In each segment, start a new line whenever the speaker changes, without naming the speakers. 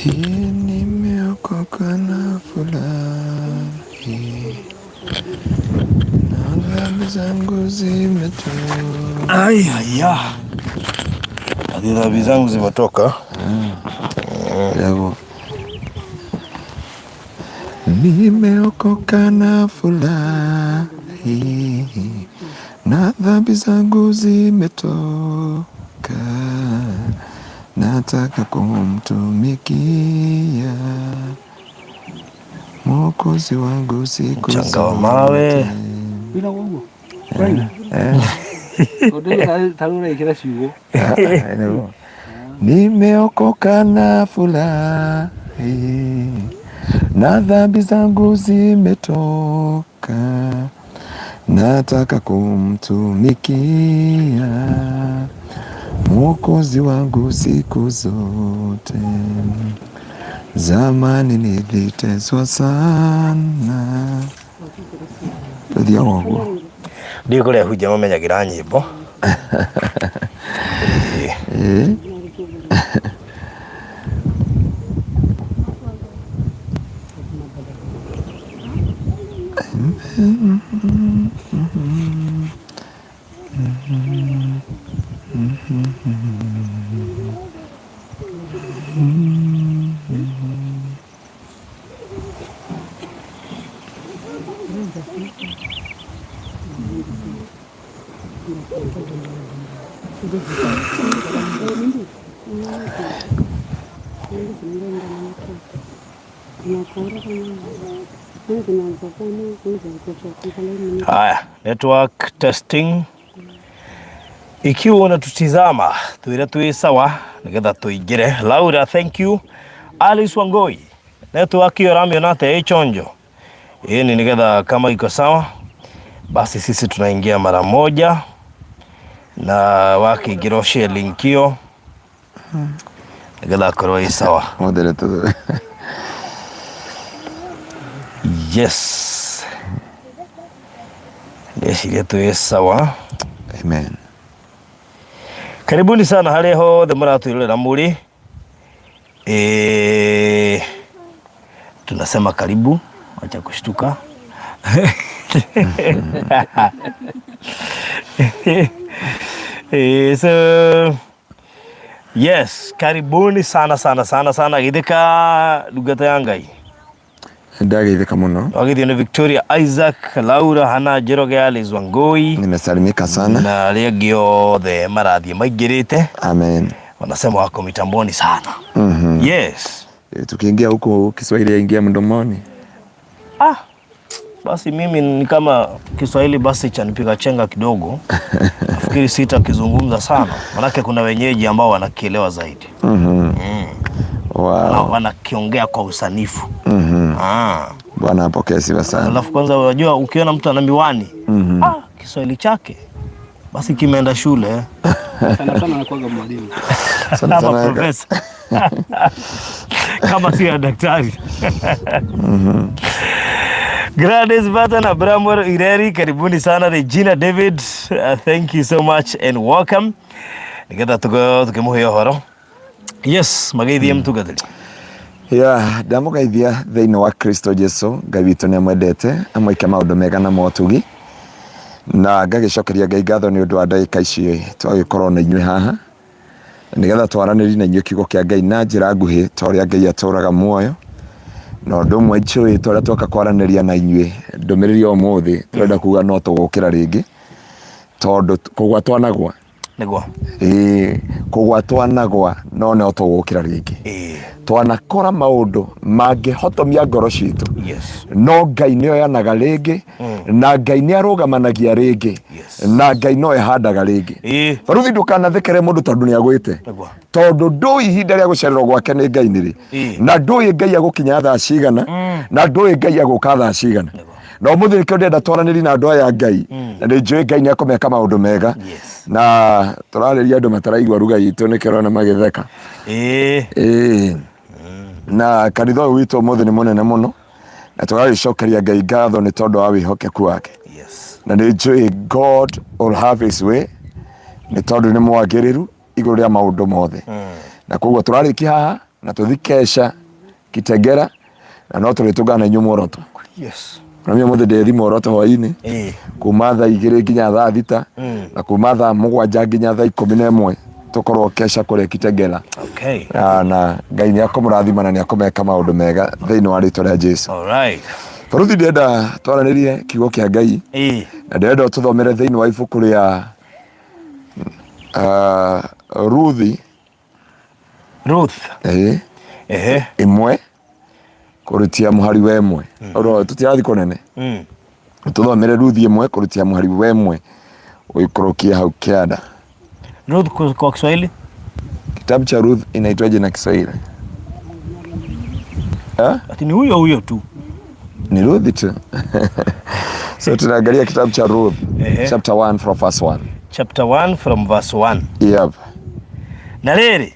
Nimeokoka na furahi, na dhambi zangu zimetoka.
Haya, dhambi zangu zimetoka.
Nimeokoka na furahi, na dhambi zangu zimetoka. Nataka kumtumikia Mwokozi wangu siku zote.
Changa wa mawe.
Nimeokoka na furahi, na dhambi zangu zimetoka. Nataka kumtumikia Mwokozi wangu siku zote. Zamani niliteswa sana. Ndio wangu.
Ndio kule huja mumenyagira nyimbo. Haya, network testing. Ikiwa unatutizama tuira tuwe sawa nigetha tuingire. Laura, thank you. Alice Wangoi, network hiyo ramio nate ichonjo. Hii ni nigetha kama iko sawa basi sisi tunaingia mara moja, na wakigiroshe linkio nigetha korwa sawa. Yes. Nesiria tuwe sawa.
Amen.
Karibuni sana hali hothe muratuirorera muri. Tunasema karibu, acha kushtuka. So yes, karibuni sana githika lugata yangai.
Ndagithika muno.
Wagithio ni Victoria Isaac, Laura, Hana Jeroge, Alice Wangoi.
Nimesalimika sana.
Na legio the marathi maigirite.
Amen.
Wanasema wako mitamboni sana. Yes.
Tukiingia huko Kiswahili yaingia mdomoni.
Basi mimi ni kama Kiswahili basi chanipiga chenga kidogo. Nafikiri sita kizungumza sana. Manake kuna wenyeji ambao wanakielewa zaidi.
Wow.
Wanakiongea kwa usanifu.
Bwana apokee sifa sana.
Alafu kwanza unajua ukiona mtu ana miwani, Kiswahili chake basi kimeenda shule.
Sana anakuwa mwalimu.
Sana profesa. Kama si daktari. Grandes Batana Bramwar Ireri, karibuni sana. Regina David, thank you so much and welcome. Niketa tukimuhe horo. Yes, magaithia mtugathiri.
Ndamugaithia thiini wa Kristo Jesu, Ngai witu ni amwendete, amwike maundu mega na motugi. Na ngagicokeria Ngai ngatho ni undu wa ndagika ici twagikorwo na inyuĩ haha, nigetha twaranĩrie na inyuĩ kiugo kĩa Ngai na njĩra nguhĩ ta ũrĩa Ngai atũraga muoyo. Na ũndũ ũmwe njũĩ ta ũrĩa twoka kwaranĩria na inyuĩ ndũmĩrĩri o ũmũthĩ tũrenda kuga no tũgũkĩra rĩngĩ, tondũ kũgwa twanagwa
nĩguo
kũgwa twanagwa no no tũgũkĩra rĩngĩ. Twanakora maũndũ mangĩhotomia ngoro citũ. No Ngai nĩoyanaga rĩngĩ, na Ngai nĩarũgamanagia rĩngĩ, na Ngai no ehandaga rĩngĩ. Baruthi ndũkanathekere mũndũ tondũ nĩagwĩte, tondũ ndũĩ ihinda rĩa gũcererwo gwake nĩ Ngai nĩrĩ, na ndũĩ Ngai agũkinya thaa cigana, na ndũĩ Ngai agũka thaa cigana. No mũthĩ kĩo ndenda twaranĩrie na andũ aya Ngai, na nĩnjũĩ Ngai nĩakũmeka maũndũ mega. Na tũrarĩria andũ mataraigua ruga itũ nĩkĩo na magĩtheka. Na kanitha ũyũ witũ mũthĩ nĩ mũnene mũno, na tũgagĩcokeria Ngai ngatho nĩ tondũ wa wĩhokeku wake. Na nĩnjũĩ God will have his way, nĩ tondũ nĩ mwagĩrĩru igũrũ rĩa maũndũ mothe. Na koguo tũrarĩkia haha na tuthikesha Kitengera na no turitugana nyumoroto.
Yes.
Na mimi mothe nderi moroto hoini. Kuma thaa 2 nginya thaa 6 na kuma thaa 7 nginya thaa 11 tukorwo kesha kure Kitengera.
Okay.
Na Ngai ni akomurathima na ni akomeka maundu mega thiini wa ritwa ria Jesu.
All right.
Baruthi ndenda twaranirie kiugo kia Ngai. Na ndenda tuthomere thiini wa ibuku ria Ruth. Imwe kurutia muhari wemwe. Oro tutirathi kunene. Tuthomere Ruth imwe kurutia muhari wemwe uikorokia hau kiada.
Ruth kwa Kiswahili?
Kitabu cha Ruth inaitwaje na Kiswahili?
Ati ni huyo tu.
Ni Ruth tu. So tunaangalia kitabu cha Ruth, chapter 1 from verse 1.
Chapter 1 from verse 1.
Yep. Na
riri.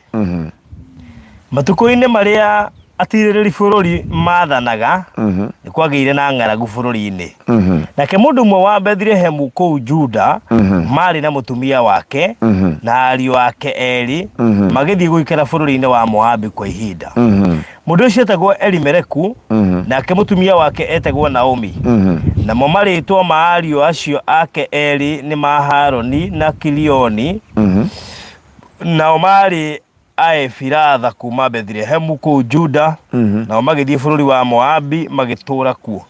Matuko-ini maria atiriri bururi mathanaga ni kwageire na ng'aragu bururi-ini. Nake mundu mwe wa Bethlehem kuu Juda mari na mutumia wake na ariũ ake eri magithii guikara bururi-ini wa Moabi kwa ihinda. Mundu ucio etagwo Elimereku nake mutumia wake etagwo Naomi. Namo marĩtwa ma ariũ acio ake eri ni Maharoni na Kilioni. Nao mari Aefiratha kuma Bethlehem kuu Juda nao magithii bururi wa Moabi magitura kuo.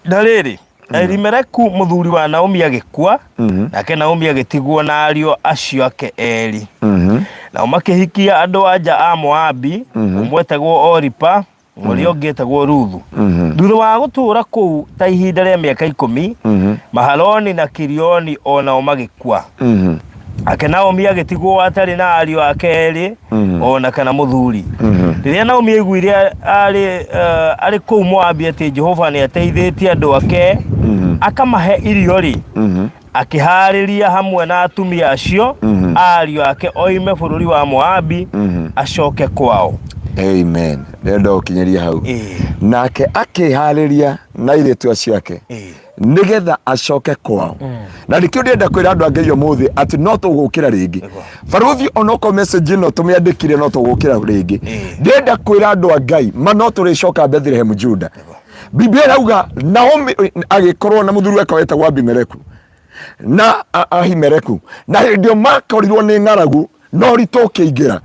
Na riri Elimereku muthuri wa Naomi agikua nake Naomi agitigwo na ariũ acio ake eri. Nao makihikia andu anja a Moabi umwe etagwo Oripa uria ungi etagwo Ruthu. Thutha wa gutura kuu ta ihinda ria miaka 10 Mahaloni na Kilioni onao magikua. Ake Naomi agitigwo atari na ariũ ake eri ona kana muthuri. Riria Naomi aiguire ari kuu Moabi ati Jehova ni ateithĩtie andu ake akamahe irio ri akihariria hamwe na atumia acio ariũ ake oime bururi wa Moabi acoke kwao.
Amen. Ndenda ukinyeria hau. Nake akihariria na iritu acio ake nigetha acoke kwao. Na nikio ndenda kwira andu ange yo muthi ati no tugukira ringi. Baruthi onoko message no tumiandikire no tugukira ringi. Ndenda kwira andu a Ngai ma no turicoka Bethlehem Juda. Biblia irauga Naomi agikorwo na muthuri wake wetagwo Abimereku na Ahimereku na ndio makorirwo ni ng'aragu no ritokiingira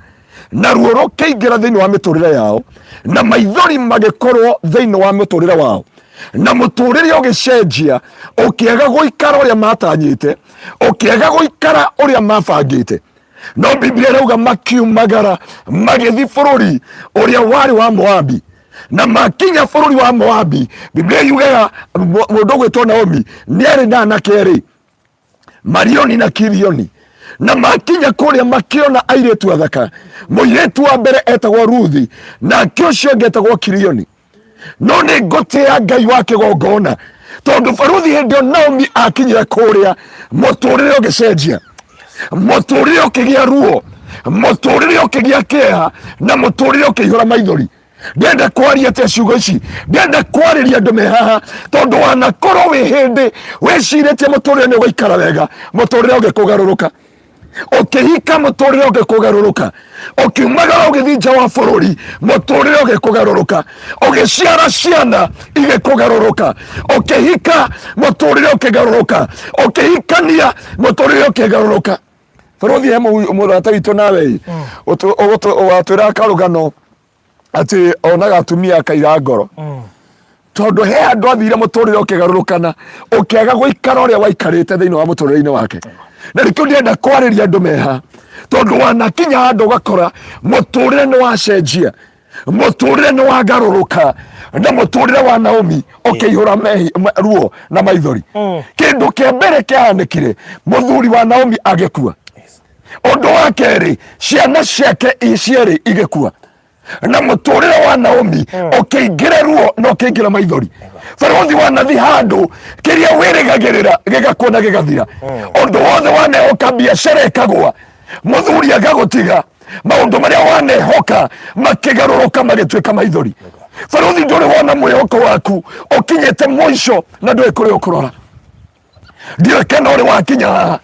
na ruo rukiingira thiini wa miturire yao na maithori magikorwo thiini wa miturire wao na muturire ugicenjia ukiaga guikara uria matanyite ukiaga guikara uria mabangite. No Biblia irauga makiumagara magithi bururi uria wari wa Moabi na makinya bururi wa Moabi. Biblia yugaga mundu gwitwo Naomi niari na anake Marioni na Kilioni na makinya kuria makiona airetu athaka. Muiretu wa mbere etagwo Ruthi na kiocio getagwo Kilioni. No ni ngote ya Ngai wake gongona tondu Ruthi hendio Naomi akinyira kuria muturire ugicenjia, muturire ukigia ruo, muturire ukigia kieha na muturire ukihura maithori. Ndenda kwaria te ciugo ici, ndenda kwariria andu me haha tondu wanakorwo wi hindi wiciretie muturire ni guikara wega, muturire ugikugaruruka. Ukihika muturire ugikugaruruka, ukiumagara ugithi nja wa bururi muturire ugikugaruruka, ugiciara ciana igikugaruruka, ukihika muturire ukigaruruka, ukihikania muturire ukigaruruka. Baruthi hemu murata witu nawe watwira karugano ati onaga atumia kaira ngoro tondu he andu athire muturire ukigarurukana ukiaga guikara uria waikarite thiini wa muturire-ini wake. Na nikio ndenda kwariria andu meha tondu wanakinya andu ugakora muturire ni wacenjia, muturire ni wagaruruka na muturire wa Naomi ukihura ruo na maithori. Kindu kia mbere kiahanikire muthuri wa Naomi agikua. Undu wa keri ciana ciake icieri igikua na muturire wa Naomi ukiingira ruo no ukiingira maithori. Baruthi wanathi handu kiria wirigagirira gigakuona gigathira. Undu wothe wanehoka biashara ikagwa, muthuri agagutiga, maundu maria wanehoka makigaruruka magituika maithori. Baruthi nduri wona mwihoko waku ukinyete mwisho na ndui kuri ukurora. Ndio kana uri wakinya haha,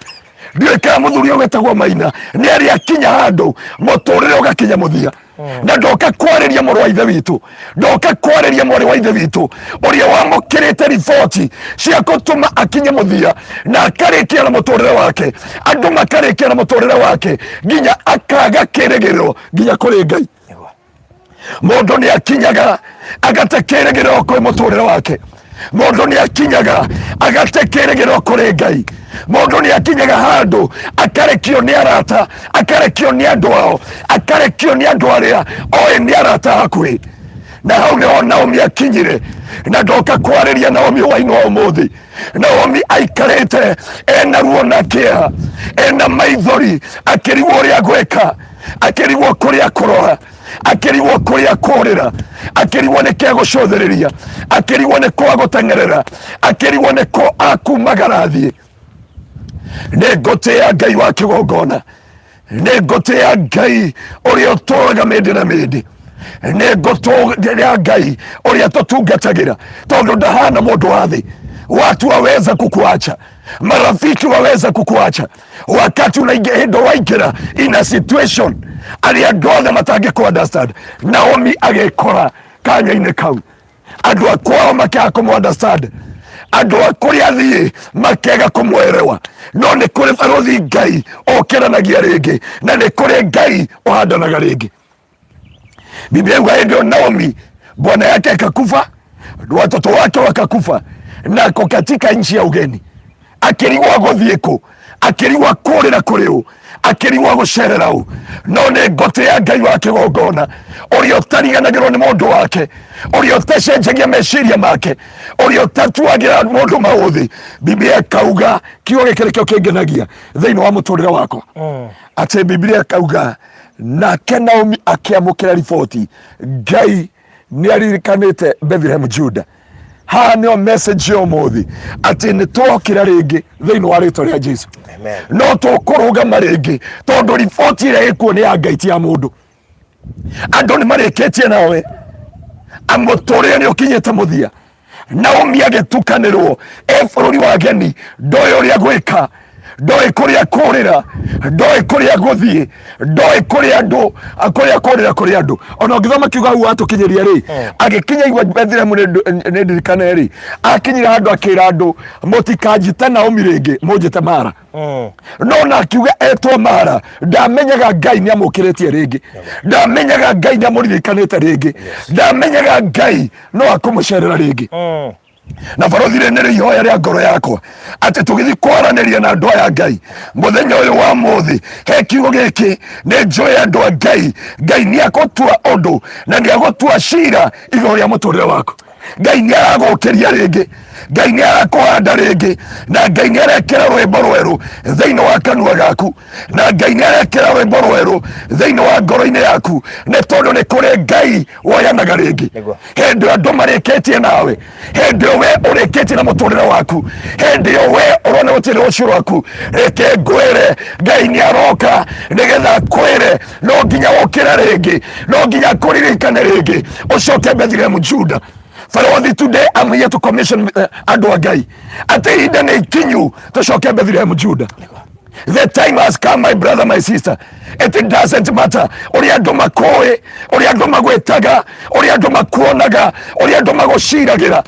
ndio kana muthuri ugetagwo Maina ni ari akinya handu muturire ugakinya muthia. na ndoka kwareria mũrũ wa ithe witũ, ndoka kwareria mwarĩ wa ithe witũ ũrĩa wamũkĩrĩte riboti cia gũtũma akinye mũthia na akarĩkia na mũtũrĩre wake, andũ makarĩkia na mũtũrĩre wake nginya akaga kĩrĩgĩrĩro nginya kũrĩ Ngai. Mũndũ nĩ akinyaga agate kĩrĩgĩrĩro kũrĩ mũtũrĩre wake, mũndũ nĩ akinyaga agate kĩrĩgĩrĩro kũrĩ Ngai, mũndũ nĩ akinyaga handũ akarekio nĩ arata, akarekio nĩ andũ ao, akarekio nĩ andũ arĩa oĩ nĩ arata hakuhĩ. Na hau nĩho Naomi akinyire, na ndoka kwarĩria Naomi hwainĩ wa ũmũthĩ. Naomi aikarĩte ena ruo na kĩeha, ena maithori, akĩrigwo ũrĩa gwĩka, akĩrigwo kũrĩa kũrora, akĩrigwo kũrĩa kũrĩra, akĩrigwo nĩkĩ agũcũthĩrĩria, akĩrigwo nĩkũ agũteng'erera, akĩrigwo nĩkũ akumagara thiĩ. Nĩ ngũtĩĩa Ngai wa kĩgongona, nĩ ngũtĩĩa Ngai ũrĩa ũtũũraga mĩndĩ na mĩndĩ, nĩ ngũtũũria Ngai ũrĩa tũtungatagĩra, tondũ ndahana mũndũ wa thĩ. Watu waweza kukuacha, marafiki waweza kukuacha wakati hĩndĩ waingĩra in a situation arĩa andũ othe matangĩkũ understand. Naomi agĩkora kanya-inĩ kau, andũ a kwao makĩaga kũmũ understand, andũ a kũrĩa athiĩ makĩaga kũmwerewa, no nĩ kũrĩ barũthi Ngai ũkĩranagia rĩngĩ, na nĩ kũrĩ Ngai ũhandanaga rĩngĩ. Biblia yuga hĩndĩ ĩyo Naomi bwana yake akakufa, watoto wake wakakufa, nako katika nchi ya ugeni, akĩrigwo gũthiĩ kũ, akĩrigwo kũrĩra kũrĩ ũ, akĩrigwo gũcerera ũ. No nĩ ngũtĩĩa Ngai wa kĩgongona ũrĩa ũtariganagĩrwo nĩ mũndũ wake, ũrĩa ũtacenjagia meciria make, ũrĩa ũtatuagĩra mũndũ maũthĩ. Biblia kauga kiugo gĩkĩ nĩkĩo kĩngenagia thĩinĩ wa mũtũrĩre wakwa, atĩ Biblia kauga nake Naomi akĩamũkĩra riboti, Ngai nĩ aririkanĩte Bethlehem Juda. Ha nĩyo message ya ũmũthĩ, atĩ nĩ twokĩra rĩngĩ thĩinĩ wa rĩtwa rĩa Jesu. No tũkũrũgama rĩngĩ, tondũ riboti ĩrĩa ĩkuo nĩ ya Ngai ti ya mũndũ. Andũ nĩ marĩkĩtie nawe, mũtũrĩre nĩ ũkinyĩte mũthia. Naomi agĩtukanĩrwo bũrũri wa geni, ndoĩ ũrĩa gwĩka, ndoĩ kũrĩa kũrĩra, ndoĩ kũrĩa gũthiĩ, ndoĩ kũrĩa andũ, kũrĩa kũrĩra kũrĩa andũ. Ona ũngĩthoma kiugo hau watũkinyĩria rĩ, agĩkinya igwa Bethlehem nĩ ndirikane rĩ, akinyira handũ akĩra andũ mũtikanjĩte Naomi rĩngĩ, mũnjĩte Mara. No na akiuga etwo Mara, ndamenyaga Ngai nĩ amũkĩrĩtie rĩngĩ, ndamenyaga Ngai nĩ amũririkanĩte rĩngĩ, ndamenyaga Ngai no akũmũcerera rĩngĩ. Na barũthi nĩ ihoya rĩa ngoro yakwa atĩ tũgĩthiĩ kwaranĩria na andũ aya Ngai mũthenya ũyũ wa mũthĩ, he kiugo gĩkĩ nĩ njũĩ andũ a Ngai, Ngai nĩ agũtua ũndũ na nĩ agũtua cira igũrũ rĩa mũtũrĩre waku. Ngai nĩ aragũkĩria rĩngĩ, Ngai nĩ arakũhanda rĩngĩ, na Ngai nĩ arekĩra rwĩmbo rwerũ thĩinĩ wa kanua gaku, na Ngai nĩ arekĩra rwĩmbo rwerũ thĩinĩ wa ngoro-inĩ yaku, nĩ tondũ nĩ kũrĩ Ngai woyanaga rĩngĩ. Hĩndĩ andũ marĩkĩtie nawe, hĩndĩ we ũrĩkĩtie na mũtũrĩre waku, hĩndĩ we ũrona gũtirĩ rũciũ rwaku, reke ngwĩre Ngai nĩ aroka nĩgetha kwĩre no nginya ũkĩra rĩngĩ, no nginya kũririkane rĩngĩ, ũcoke Bethlehem Juda. Father, today I'm here to commission andũ a Ngai atĩ ihinda nĩ ikinyu tũcoke Bethlehem Juda. The time has come, my brother, my sister. It doesn't matter ũrĩa andũ makũĩ, ũrĩa andũ magwĩtaga, ũrĩa andũ makuonaga, ũrĩa andũ magũciragĩra,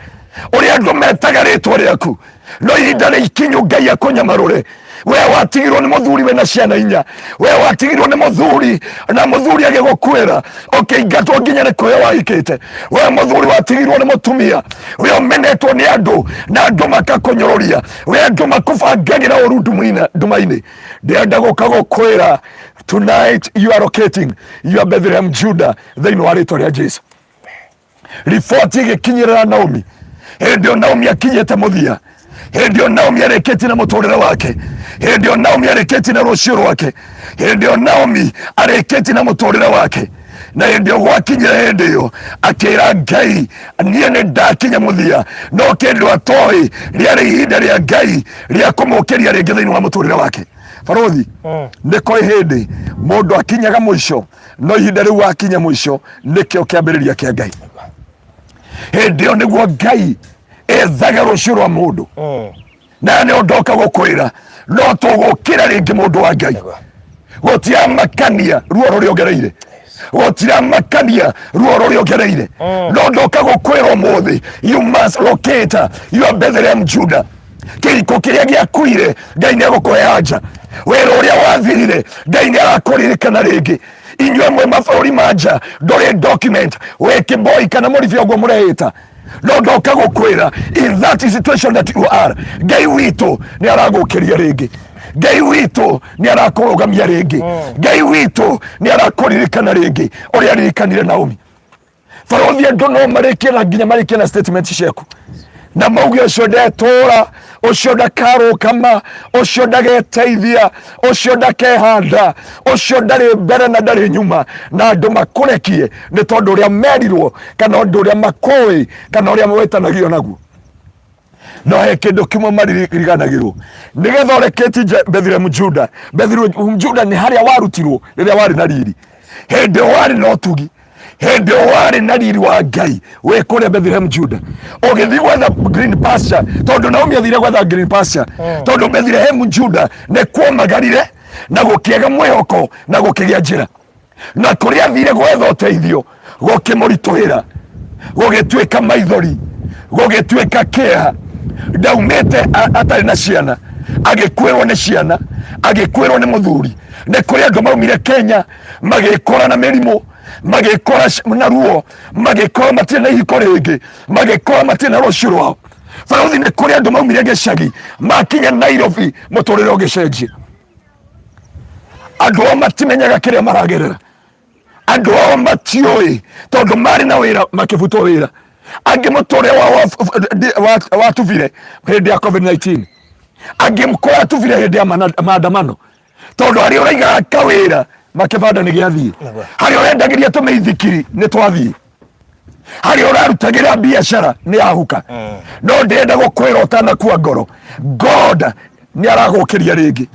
ũrĩa andũ metaga rĩtwa rĩaku. No ihinda nĩ ikinyu Ngai akũnyamarũre. We watigirwo nĩ mũthuri wĩna ciana inya, we watigirwo nĩ mũthuri na mũthuri agĩgũkwĩra ũkĩingatwo nginya nĩ kũrĩa wahikĩte, we mũthuri watigirwo nĩ mũtumia, we ũmenetwo nĩ andũ na andũ makakũnyũrũria, we andũ makũbangagĩra ũru nduma-inĩ. Ndĩrenda gũka gũkwĩra tonight you are locating your Bethlehem Juda thĩinĩ wa rĩtwa rĩa Jesu. Riboti ĩgĩkinyĩrĩra Naomi, hĩndĩ ĩyo Naomi akinyĩte mũthia, hĩndĩ ĩyo Naomi arĩkĩtie na mũtũrĩre wake, hĩndĩ ĩyo Naomi arĩkĩtie na rũciũ rwake, hĩndĩ ĩyo Naomi arĩkĩtie na mũtũrĩre wake. Na hĩndĩ ĩyo gwakinyĩra hĩndĩ ĩyo akĩra Ngai, niĩ nĩ ndakinya mũthia, no kĩndũ atoĩ rĩarĩ ihinda rĩa Ngai rĩa kũmũkĩria rĩngĩ thĩinĩ wa mũtũrĩre wake. Barũthi, nĩ kũrĩ hĩndĩ mũndũ akinyaga mũico, no ihinda rĩu wakinya mũico nĩkĩo kĩambĩrĩria kĩa Ngai. Hĩndĩ ĩyo nĩguo Ngai ethaga rũciũ rwa mũndũ, na nĩ ndoka gũkwĩra no tũgũkĩra rĩngĩ mũndũ wa Ngai. Gũtiamakania ruo rũrĩa ongereire, Gotira makania ruo ruri ogereire. No ndoka gukwira umuthi. You must locate your Bethlehem Judah. Kĩriko kĩrĩa gĩakuire Ngai nĩegũkũhe anja. Wĩra ũrĩa wathirire Ngai nĩarakũririkana rĩngĩ. Inyuĩ mwe mabũrũri ma nja ndũrĩ document wĩke boy kana mũribia ũguo mũrehĩta. No ndoka gũkwĩra in that situation that you are, Ngai witũ nĩaragũkĩria rĩngĩ. Ngai witũ nĩarakũrũgamia rĩngĩ. Ngai witũ nĩarakũririkana rĩngĩ ũrĩa aririkanire Naomi. Barothi andũ no marĩkie na nginya marĩkie na statement ciaku. Na mauge ũcio ndetora, ũcio ndakarũkama, ũcio ndageteithia, ũcio ndakehanda, ũcio ndarĩ mbere na ndarĩ nyuma, na andũ makũrekie nĩ tondũ ũrĩa merirwo kana ũndũ ũrĩa makũĩ kana ũrĩa mwetanagio naguo. No he kĩndũ kĩmwe maririganagĩrwo nĩgetha ũreketie Bethlehem Judah. Bethlehem Judah nĩ harĩa warutirwo rĩrĩa warĩ na riri, hĩndĩ warĩ na ũtugi, hĩndĩ warĩ na riri wa Ngai wĩ kũrĩa Bethlehem Judah. Ũgĩthiĩ gwetha green pasture, tondũ Naomi athire gwetha green pasture, tondũ Bethlehem Judah nĩ kuomagarire na gũkĩaga mwĩhoko na gũkĩgĩa njĩra. Na kũrĩa athire gwetha ũteithio gũkĩmũritũhĩra, gũgĩtuĩka maithori, gũgĩtuĩka kĩeha. Ndaumĩte atarĩ na ciana, agĩkwĩrwo nĩ ciana, agĩkwĩrwo nĩ mũthuri. Nĩ kũrĩ andũ maumire Kenya magĩkora na mĩrimũ, magĩkora na ruo, magĩkora matirĩ na ihiko rĩngĩ, magĩkora matirĩ na rũciũ rwao. Barothi nĩ kũrĩ andũ maumire gĩcagi makinya Nairobi mũtũrĩre ũgĩcenjia. Andũ ao matimenyaga kĩrĩa maragerera, andũ ao matiũĩ tondũ marĩ na wĩra makĩbutwo wĩra. Angĩ mũtũrĩre watubire hĩndĩ ya COVID-19, angĩ mkora atubire hĩndĩ ya maandamano, tondũ harĩa ũraigaga kawĩra makĩbanda nĩ gĩathiĩ, harĩa ũrendagĩria tũmĩithikiri nĩ twathiĩ, harĩa ũrarutagĩra biacara nĩ yahuka. No ndĩrenda gũkwĩra ũtanakua ngoro, God nĩ aragũkĩria rĩngĩ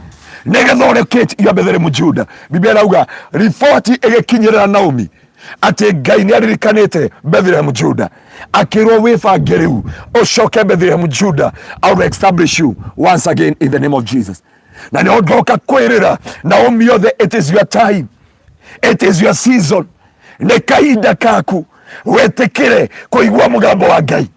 nĩgetha ũrekĩtie your Bethlehem Judah. Biblia irauga riboti ĩgĩkinyĩrĩra Naomi atĩ Ngai nĩ aririkanĩte Bethlehem Judah, akĩrwo wĩbange rĩu ũcoke Bethlehem Judah, I will establish you once again in the name of Jesus. Na nĩ ndoka kwĩrĩra Naomi othe, it is your time, it is your season. Nĩ kahinda kaku wetĩkĩre kũigua mũgambo wa Ngai.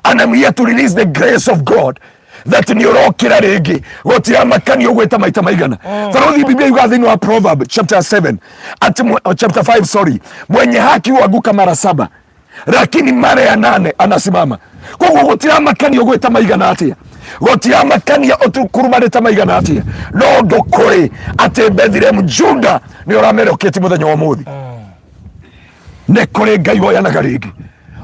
And I'm here to release the grace of God that nĩ ũrokĩra rĩngĩ gũtira makani ũgwĩta maita maigana. Barothi Biblia yuga thĩinĩ wa Proverbs chapter 7 chapter 5 sorry, mwenye haki huanguka mara 7 lakini mara ya 8 anasimama. Koguo gũtira makani ũgwĩta maigana atĩa, gũtira makani ũtukurumanĩte maigana atĩa, no ndũkũrĩ atĩ Bethlehem Judah nĩ ũrameroketi mũthenya wa ũmũthĩ. Nĩ kũrĩ Ngai woyanaga rĩngĩ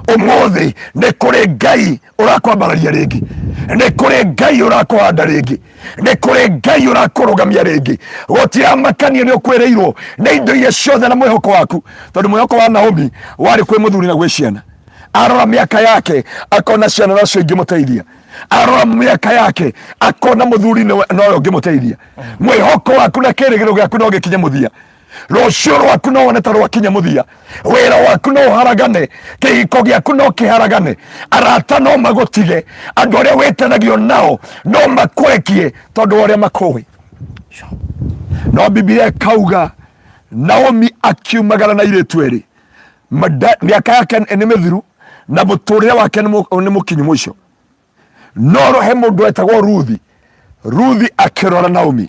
ũmũthĩ, nĩ kũrĩ Ngai ũrakwambararia rĩngĩ, nĩ kũrĩ Ngai ũrakũhanda rĩngĩ, nĩ kũrĩ Ngai ũrakũrũgamia rĩngĩ. Gũtira makania nĩ ũkwĩrĩirwo nĩ indo iria ciothe na mwĩhoko waku, tondũ mwĩhoko wa Naomi warĩ kwĩ mũthuri na gwĩ ciana. Arora mĩaka yake akona ciana nacio ingĩmũteithia, arora mĩaka yake akona mũthuri noyo ũngĩmũteithia. Mwĩhoko waku na kĩrĩgĩrĩro gĩaku no gĩkinye mũthia, rũciũ rwaku no wone ta rwakinya mũthia, wĩra waku no ũharagane, kĩhiko gĩaku no kĩharagane, arata no magũtige, andũ arĩa wĩtanagio nao no makũrekie tondũ ũrĩa makũĩ. No Biblia ĩkauga Naomi akiumagara na airĩtu erĩ, mĩaka yake nĩ mĩthiru na mũtũrĩre wake nĩ mũkinyu mũico. No he mũndũ etagwo Ruthi. Ruthi akĩrora Naomi,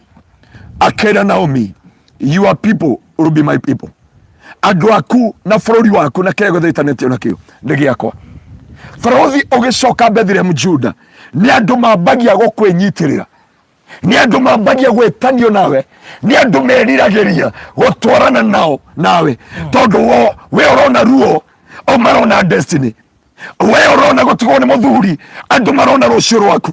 akĩra Naomi, your people will be my people. Andũ aku na bũrũri waku na kĩrĩa gũthĩtanĩtio nakĩo nĩ gĩakwa. Barothi ũgĩcoka Bethlehem Judah, nĩ andũ mambagia gũkwĩnyitĩrĩra, nĩ andũ mambagia gwĩtanio nawe, nĩ andũ meriragĩria gũtwarana nao nawe, tondũ we ũrona ruo, o marona destiny, we ũrona gũtigwo nĩ mũthuri, andũ marona rũciũ rwaku,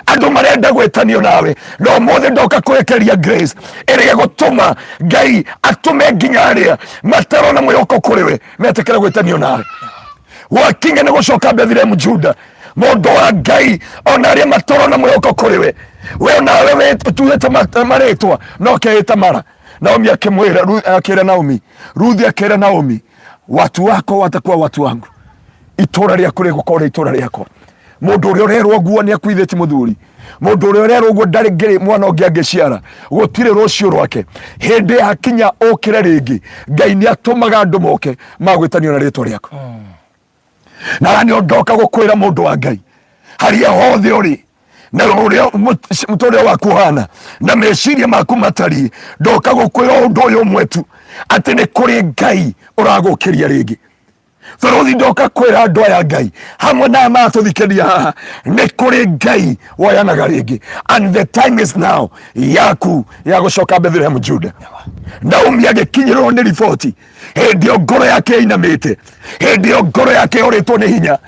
andũ marenda gwĩtanio nawe. No mũthĩ ndoka kũrekeria grace ĩrĩa gũtũma Ngai atũme nginya arĩa matarona mwĩhoko kũrĩ we metĩkĩre gwĩtanio nawe. Wakinya nĩ gũcoka Bethlehem Judah, mũndũ wa Ngai ona arĩa matarona mwĩhoko kũrĩ we, we nawe tuĩte marĩtwa no keĩta mara. Naomi akĩra Naomi, Ruthi akĩra Naomi, watu wako watakuwa watu wangu, itũra rĩaku rĩgũkorwo itũra rĩakwa. Mũndũ ũrĩa ũrerwo guo nĩ akuithĩti mũthuri, mundu uria rugwo ndari ngiri mwana ungi angiciara gutire rucio rwake hindi hakinya ukire ringi Ngai ni atumaga andu moke magwitanio na ritwa riako na ni ndoka gukwira mundu wa Ngai haria hothe uri na uria mutore waku hana na meciria maku matari ndoka gukwira undu uyu mwetu ati ni kuri Ngai uragukiria ringi Thorothi ndoka kwira andu aya Ngai hamwe na matuthikiria haha ni kuri Ngai woyanaga ringi and the time is now yaku ya gucoka Bethlehem Juda Naomi agikinyirwo ni riboti hindi ngoro yake inamite hindi ngoro yake uritwo ni hinya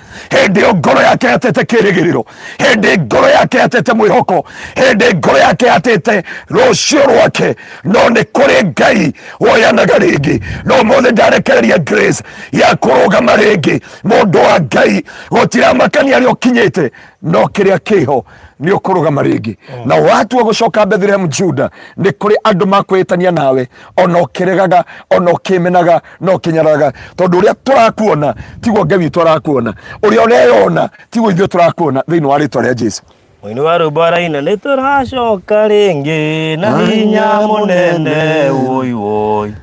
hindi ngoro yake atete kirigiriro hindi ngoro yake atete mwihoko hindi ngoro yake atete rucio rwake no ni kuri Ngai woyanaga ringi no mothe ndarekereria grace ya kurugama ringi mundu wa Ngai gutira makania ari ukinyite no kiria kiho ni ukurugama ringi na watu wa gucoka Bethlehem Juda ni kuri andu makwitania nawe ono kiregaga ono kimenaga no kinyaraga tondu uria turakuona tiguo Ngai witu arakuona uria ureyona tiguo ithuĩ turakuona thiini wa ritwa ria Jesu
Mwini wa rubaraina ni turacoka ringi na hinya munene woi woi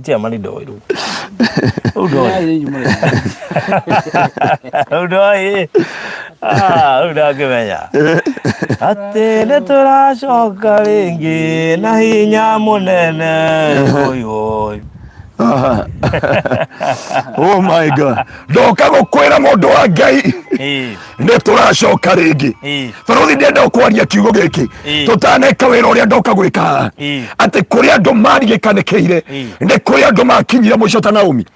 tia mani doiru udoi udakimenya ati ni turacoka ringi na hinya munene woi woi
oh my God ndoka gukwira mundu wa Ngai ni turacoka ringi Thorothi ndenda kwaria kiugo giki tutaneka wira uria ndoka gwika ati kuri andu marigikanikiire ni kuri andu makinyire muico ta Naomi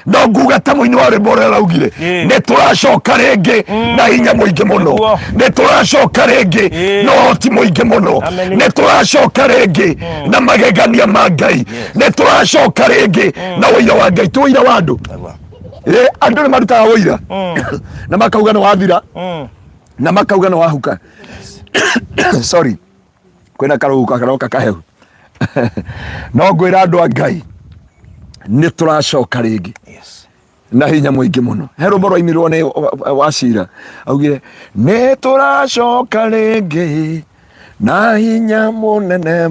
no nguga ta muini wa rwimbo uria raugire ni turacoka ringi na hinya muingi muno ni turacoka ringi no ti muingi muno ni turacoka ringi na magegania ma Ngai ni turacoka ringi na uira wa Ngai tu uira wa andu andu ni marutaga uira na makauga ni wathira na makauga ni wahuka sorry kwina karuhuka karoka kahehu no ngwira andu a Ngai ni turacoka ringi na hinya muingi muno hero boro imirwo ni wacira augire ni turacoka ringi na hinya munene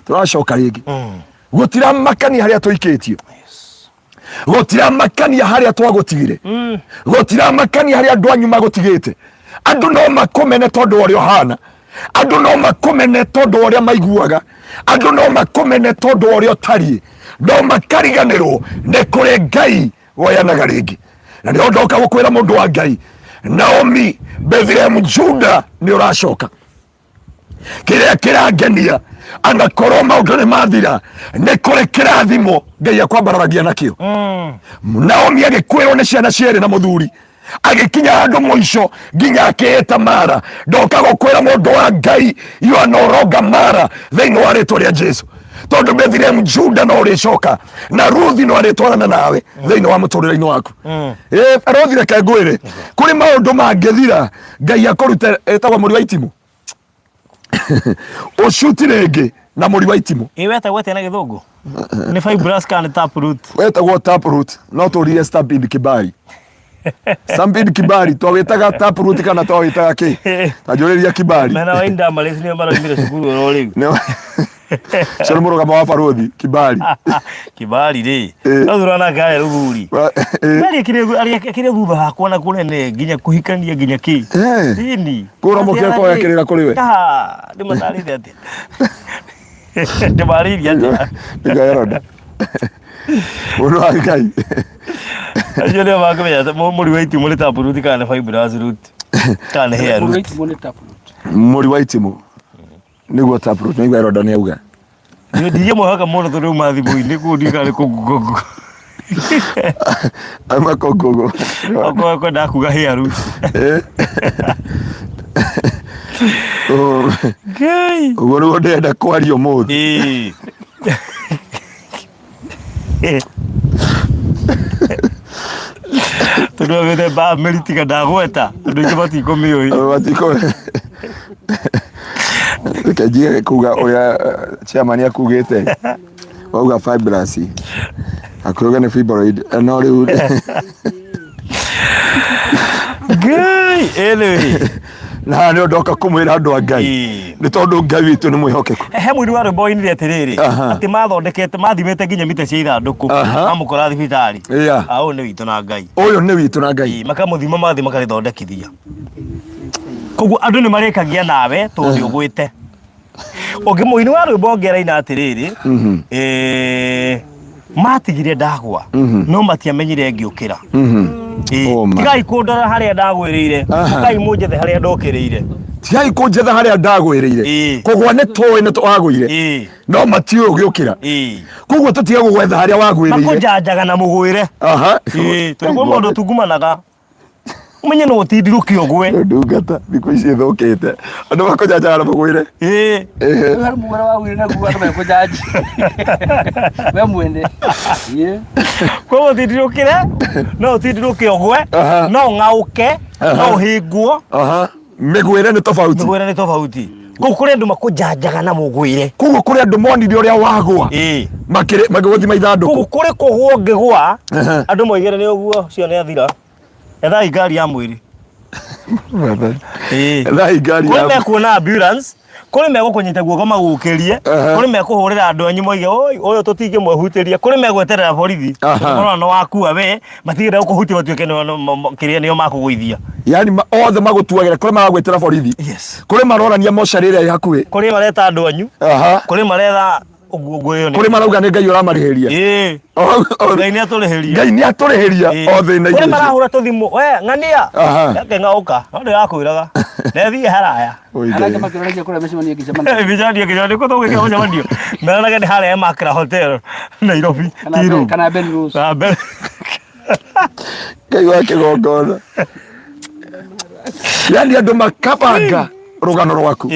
turacoka ringi gutira makania haria tuikitio gutira makania haria twagutigire gutira makania haria andu anyu magutigite andu no makumene tondu uria hana andu no makumene tondu uria maiguaga andu no makumene tondu uria tari no makariganirwo ni kuri Ngai woyanaga ringi na ndio ndoka gukwira mundu wa Ngai Naomi Bethlehem Juda ni uracoka kiria kirangenia anakorwo maundu ni mathira ni kuri kirathimo Ngai akwambaragia nakio Naomi agikwirwo ni ciana cieri na muthuri agikinya handu muico nginya akiita Mara ndoka gukwira mundu wa Ngai you are no longer Mara thiini wa ritwa ria Jesu tondu Bethlehem Juda no uricoka na Ruthi no aritwarana nawe thiini wa muturire-ini waku Ruthi reke ngwire kuri maundu mangithira Ngai akurute etagwo muri wa itimu ucuti ringi na muri wa itimu
wetagwo atia na githungu ni fibrous kana taproot
wetagwo taproot no turire stampede kibari Stampede kibari twawitaga taproot kana twawitaga ki tajuriria kibari
mena wainda malezi ni mara ngire cukuru ro riu
Cero murugamo wa Farothi kibari
kibari ri no thurana gae ruguri ari kire thutha hakwa na kunene nginya kuhikania nginya ki ini
kura mukira ko yakirira kuri we
ndi matarithia ati ndi marithia ati
ngayaroda Uru wa Ngai
ajole wakamenya muri wa itimu ni taproot kana fibrous root kana hair root
muri wa itimu niguo taproot niguo eroda ni auga
ndiye mwaka muno tondu mathimu-ini kundikari kugugogo
ama kugugo
ako ndakuga hair root Ngai
uguo niguo ndenda kwaria umuthi
tondu wethe ba meritika ndagweta andu aingi matikomioi
Kajia kuga oya chairman yakugete wauga fibrous akuga ni fibroid no riu
Ngai ele
na nä ndoka kå mwä ra andå a Ngai nä tondå Ngai witå nä mwä hokeku.
He mwiri wa rwimbo inire atiriri ati mathondekete mathimete nginya mita cia ithandũkũ mamũkora thibitarĩ au nĩ witũ na Ngai, ũyũ
nĩ witũ na Ngai,
makamũthima mathi makarĩthondekithia. Koguo andũ nĩ marĩkagia nawe tondũ ũgwĩte. Ũngĩ mũini wa rwimbo ngeraina atiriri matigire ndagwa no matiamenyire ngĩũkĩra. Tigai kũndora harĩa ndagwĩrĩire, tigai mũnjethe harĩa ndokĩrĩire,
tigai kũnjetha harĩa ndagwĩrĩire. Kũgwa nĩ tũĩ nĩ twagũire no matiũĩ ũgĩũkĩra. Koguo tũtige gũgwetha harĩa wagwĩrĩire,
makũnjanjaga na mũgwĩre. Tondũ kwa mũndũ tungumanaga umenye no ũtindirũkio ũgwe.
Ndungata thikũ ici thũkĩte, andũ makũnjanjaga na mũgwĩre.
Mũgwĩre wagwĩire naguo andũ makũnjanji we mwene.
Koguo ũtindirũkĩre no ũtindirũkio ũgwe no ng'aũke no ũhĩngwo.
Mĩgwĩre nĩ tofauti,
mĩgwĩre nĩ tofauti. Koguo kũrĩ andũ makũnjanjaga na mũgwĩre,
koguo kũrĩ andũ monire ũrĩa wagwa magĩgũthima ithandũkũ.
Koguo kũrĩ kũgwo ngĩgwa andũ moigĩre nĩ ũguo ũcio nĩ athira, ethai ngari ya mwĩrĩ.
Ethai ngari ya
mwĩrĩ. Kũrĩ mekuona ambulance, kũrĩ megũkũnyita guoko magũkĩrie, kũrĩ mekũhũrĩra andũ anyu moige ũyũ tũtingĩmwĩhutĩria, kũrĩ megweterera borithi ũrona no wakua we matigĩrĩra gũkũhutia matuĩke kĩrĩa nĩo makũgũithia.
Yani othe magũtuagĩra, kũrĩ maragwĩtĩra borithi, kũrĩ marorania mocarĩ ĩrĩa ĩ hakuhĩ,
kũrĩ mareta andũ anyu, kũrĩ maretha ũguo,
kũrĩ marauga nĩ Ngai ũramarĩhĩria.
Ngai nĩ atũrĩhĩria,
Ngai nĩ atũrĩhĩria o thĩna-inĩ.
Kũrĩ marahũra tũthimũ, we ng'ania yake ng'aũka no ndĩrakwĩraga nethie haraya
arangĩ makĩroragia kũrĩa mĩcemanio ĩngĩcemania
mĩcemanio kũ tũgwĩka mũcemanio meranage nĩ harĩa Makra Hotel Nairobi
kana Ben Rose.
Ngai wa kĩgongona. Yani andũ makabanga rũgano rwaku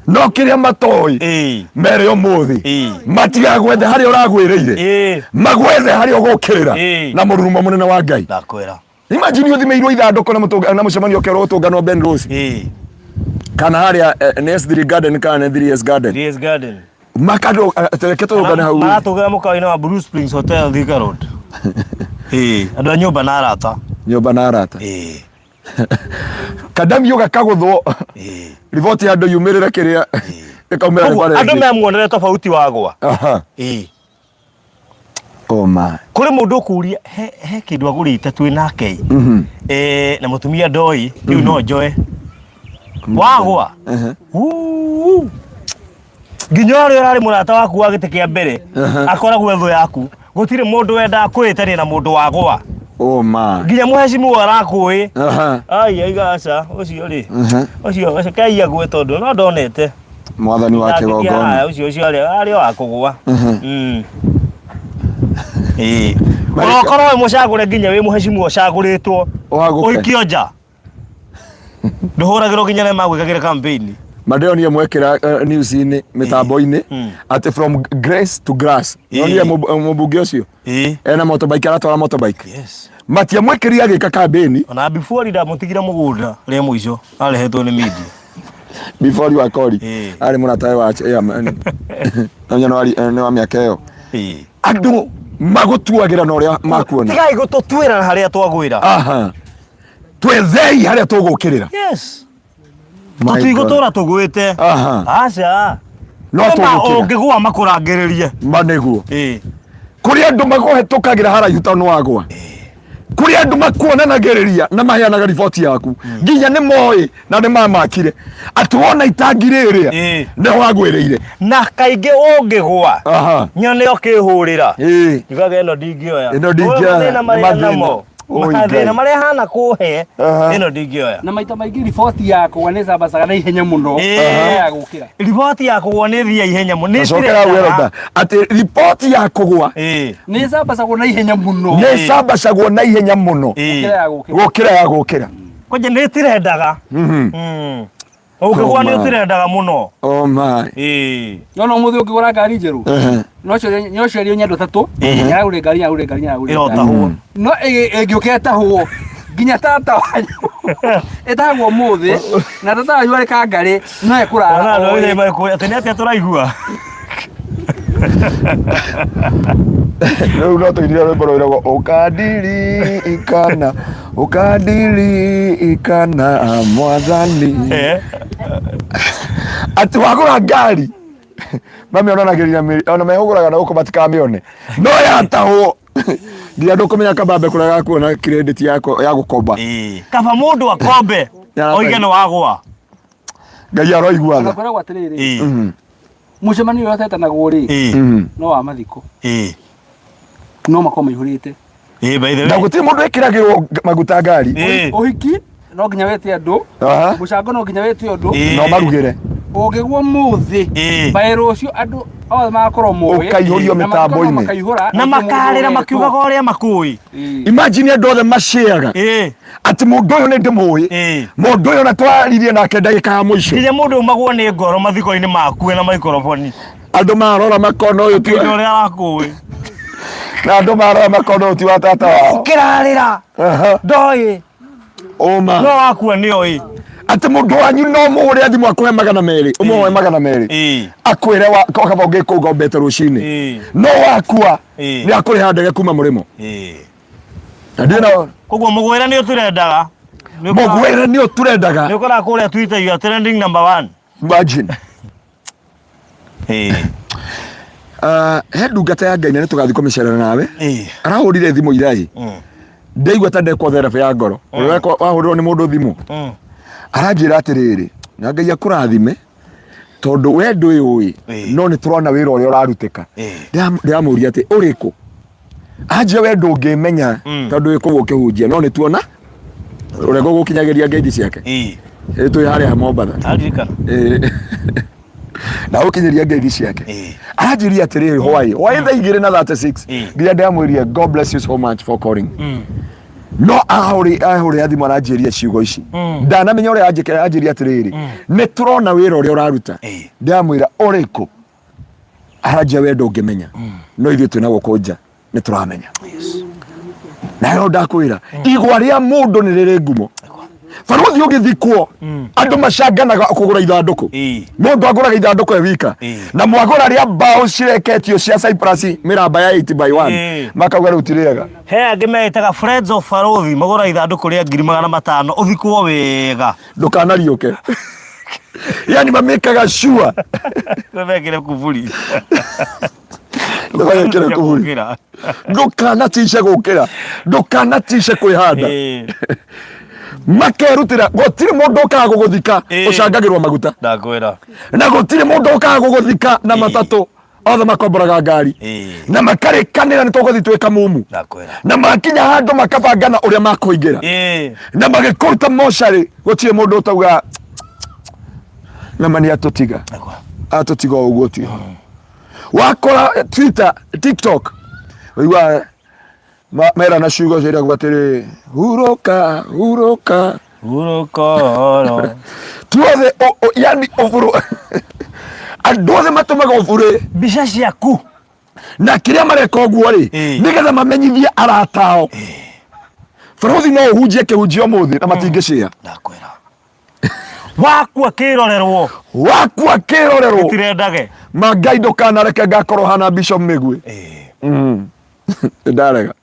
no kĩrĩa matoĩ mere ũmũthĩ matigagwethe harĩa ũragwĩrĩire, magwethe harĩa ũgũkĩrĩra na mũrurumo mũnene wa Ngai.
Ndakwĩra,
imagine ũthimĩirwo ithandũkũ na mũcemanio ũkerwo ũtũnganwo Ben Rose kana harĩa nĩ S3 Garden kana nĩ 3S Garden makandũ tereke tũngane hau
maratũgĩra mũkawa-inĩ wa Blue Springs Hotel Thika Road. Andũ a nyũmba na arata kadamio gakagũthwo riboti ya andũ yumĩrĩre kĩrĩa ĩkaumĩra rĩbarĩ. Andũ memuonere tofauti wagwa. Kũrĩ mũndũ ũkũria he kĩndũ agũrĩte twĩ nake na mũtumia ndoĩ rĩu no njoe wagwa nginya ũrĩa ũrarĩ mũrata waku wa gĩtĩ kĩa mbere akoragwo thũ yaku, gũtirĩ mũndũ wendaga kwĩtania na mũndũ wagwa. Nginya mũhecimu arakũĩ aigaca ũcio rĩ ũcio Ngai agwe tondũ no ndonete
mwathani wa kĩgongona
ũcio arĩ wa kũgwa. Ũrokorwo wĩ mũcagũre nginya wĩ mũhecimu ũcagũrĩtwo ũikio nja ndũhũragĩrwo nginya nĩ magwĩkagĩra campaign. Mandĩonire mwekĩra news-inĩ mĩtambo-inĩ atĩ from grace to grass. Nonire mũmbunge ũcio ena motorbike aratwara motorbike, matiamwĩkĩrire agĩka campaign ona before ndamũtigire mũgũnda rĩa mũico arehetwo nĩ media before wa kori arĩ mũratawe wa nĩ wa mĩaka ĩyo. Andũ magũtuagĩra na ũrĩa makuona, tigai gũtũtuĩra harĩa twagwĩra, twethei harĩa tũgũkĩrĩra. Tũtigũtũra tũgwĩte aca no ũngĩgwa makũrangĩrĩrie manĩguo. Kũrĩ andũ magũhetũkagĩra haraihu tondũ nĩwagwa, kũrĩ andũ makuonanagĩrĩria na maheanaga riboti yaku nginya nĩ moĩ na nĩ mamakire atĩ wona itangi rĩrĩa nĩ wagwĩrĩire na kaingĩ ũngĩgwa nyone ũkĩhũrĩra igaga ĩno ndingĩoya mathĩna marĩa hana kũhe ĩno ndingĩoya. Na maita maingĩ riboti ya kũgwa nĩ cambacaga na ihenya mũno ya gũkĩra. Riboti ya kũgwa nĩ thia ihenya mũno atĩ riboti ya kũgwa nĩ cambacagwo na ihenya mũno, nĩ cambacagwo na ihenya mũno gũkĩra ya gũkĩra. Kwanja nĩ tirendaga ũngĩgwa nĩ ũtirendaga mũno. No mũthĩ ũngĩgũra ngari njerũ no ciario nyandũ tatũ yaragũrĩ ngari ĩrotahwo no ĩngĩũkĩra tahwo nginya tata wanyu ĩtagwo mũthĩ na tata wanyu arĩ kangarĩ no ekũrara atĩ nĩ atĩa tũraigua. Rĩu no tũinire rwĩmbo rwĩragwo ũkandirikana
ukadili ikana mwathani ati wagura ngari mami ona mehuguraga na uko matikamione no yatahwo ndia ndukumenya kabambe kuraga kuona credit yako ya gukomba
kaba mundu akombe oige no wagwa
ngai aroiguatha
akora gwatiriri mucemanio watetanagwo ri no wa mathiko no makoma ihurite
by the way
na gutiri mundu ekiragirwo maguta ngari
uhiki no nginya wete andu mucango no nginya wete andu
no marugire
ugigwo muthi bairo ucio andu othe makorwo moye
ukaihurio mitambo-ini
na makarira makiugaga uria makui
imagine andu othe maciaga ati mundu uyu ni ndimuyi mundu uyu na twaririe nake ndagika ya muico
ile mundu magwo ni ngoro mathiko-ini makue na microphone
andu marora makona uyu ti
uria wakui
na andu marora makona uyu ti wa tata wao
kirarira ndoi
oma
no wakua ni oi
ati mundu wanyu no muhuri thimu akuhe 200 umwe 200 akwire kaba ungikuga mbete rucini no wakua ni akuriha ndege kuma murimo ndina
koguo mugwira ni uturendaga
mugwira ni uturendaga
ni ukora kuria Twitter you are trending number 1
imagine he ndungata ya Ngai na tugathi kumicerera nawe arahurire thimu irahi ndeigua ta ndekwo therapy ya ngoro wahurirwo ni mundu thimu aranjira atiriri na Ngai akurathime tondu we ndui no ni turona wira uria urarutika ndiamuria ati uriku anje we ndungimenya tondu wikugo ukihunjia no ni tuona urego gukinyagiria ngendi ciake tui haria ha Mombatha
alika
na ukinyiria ngendi ciake aranjiria atiriri why tha igire na 36 nginya ndiamwirie God bless you so much for calling no ahuri athimo aranjiria ciugo ici ndanamenya uria anjiria atiriri ni turona wira uria uraruta ndiamwira uriku aranjia we ndungimenya no ithuĩ twĩna gũkũ nja nĩ tũramenya nayo ndakwĩra igwa rĩa mũndũ nĩ rĩrĩ ngumo baruthi ũgĩthikwo andũ macanganaga kũgũra ithandũkũ mũndũ agũraga ithandũkũ wika na mwagũra rĩa mbaũ cireketio cia Cyprus mĩramba ya 8x1 makauga rĩu tirĩega
he angĩ metaga Friends of Baruthi magũra ithandũkũ rĩa 500 ũthikwo wega
ndũkanariũke yani mamekaga sure
wekĩre kuburi
ndũgekĩre kuburi ndũkanatishe gũkĩra ndũkanatishe kwĩhanda makerutira gũtirĩ mũndũ ũkaga gũgũthika ũcangagĩrwo maguta
ndakwĩra
na gũtirĩ mũndũ ũkaga gũgũthika na matatũ othe makomboraga ngari na makarĩkanĩra nĩ tũgũthiĩ twĩka mumu na makinya handũ makabangana ũrĩa makũingĩra na magĩkũruta mocarĩ gũtirĩ mũndũ ũtauga na mani atũtiga ũguo tio wakora Twitter TikTok wĩigua mera na ciugo ciria gũbatĩrĩ huroka tuothe yani ũbũrũ andũ othe matũmaga ũbũrĩ
mbica ciaku
na kĩrĩa mareka ũguo rĩ nĩgetha mamenyithie aratao Baruthi no ũhunjie kĩhunjio ũmũthĩ na matingĩcĩa
ndakwĩra wakua kĩrorerwo gũtirendage
Ngai ndũkanareke ngakorwo hana Bishop Migwi ndarega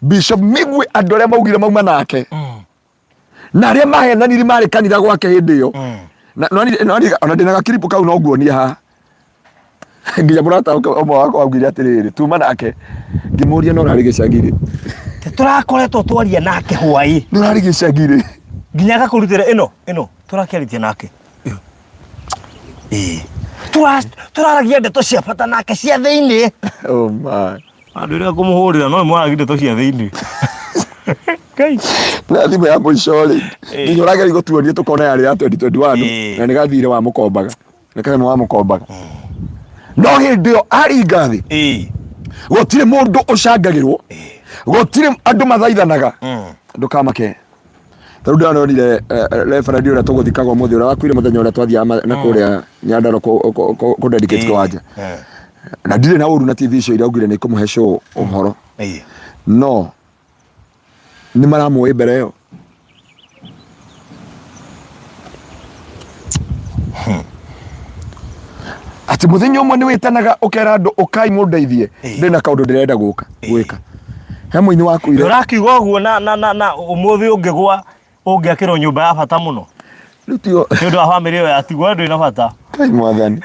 Bishop Migwi andũ arĩa maugire mauma nake na arĩa mahenanire marĩ kanitha gwake hĩndĩ ĩyo ona ndĩna gakiripu kau no nguonia haha nginya mũrata ũmwe wakwa augire atĩrĩrĩ tuma nake ngĩmũria no rarĩ gĩcagirĩ
tũrakoretwo twaria nake hwaĩ
no rarĩ gĩcagirĩ
nginya agakũrutĩra ĩno tũrakĩarĩtie nake tũraragia ndeto cia bata nake cia thĩinĩ
oh my
andũ rĩrĩa kũmũhũrĩra no nĩmwaragia ndeto cia thĩinĩ
na thimũ ya mũico rĩ nginya ũrageria gũtuonia tũkona yarĩ ya 2021 na nĩgathire wa mũkombaga nĩkahema wa mũkombaga no hĩndĩ ĩyo aringa thĩ gũtirĩ mũndũ ũcangagĩrwo gũtirĩ andũ mathaithanaga ndũkamake tarĩu ndĩronire referendi ũrĩa tũgũthikagwo mũthĩ ũrĩa wakuire mũthenya ũrĩa twathiaga na kũrĩa Nyandarua kũ-dedicate kĩwanja na ndirĩ na ũru na TV icio iria augire nĩ ikũmũhe show ũhoro no nĩ maramũĩ mbere ĩyo ati muthenya umwe ni witanaga ukera andu ukai mundeithie ndina kaundu ndirenda gwika he muini waku ire
urakiuga uguo na umuthi ungigwa ungiakirwo nyumba ya bata muno
rutio
ndu wa family yo yatigwa ndu ina bata
kai mwathani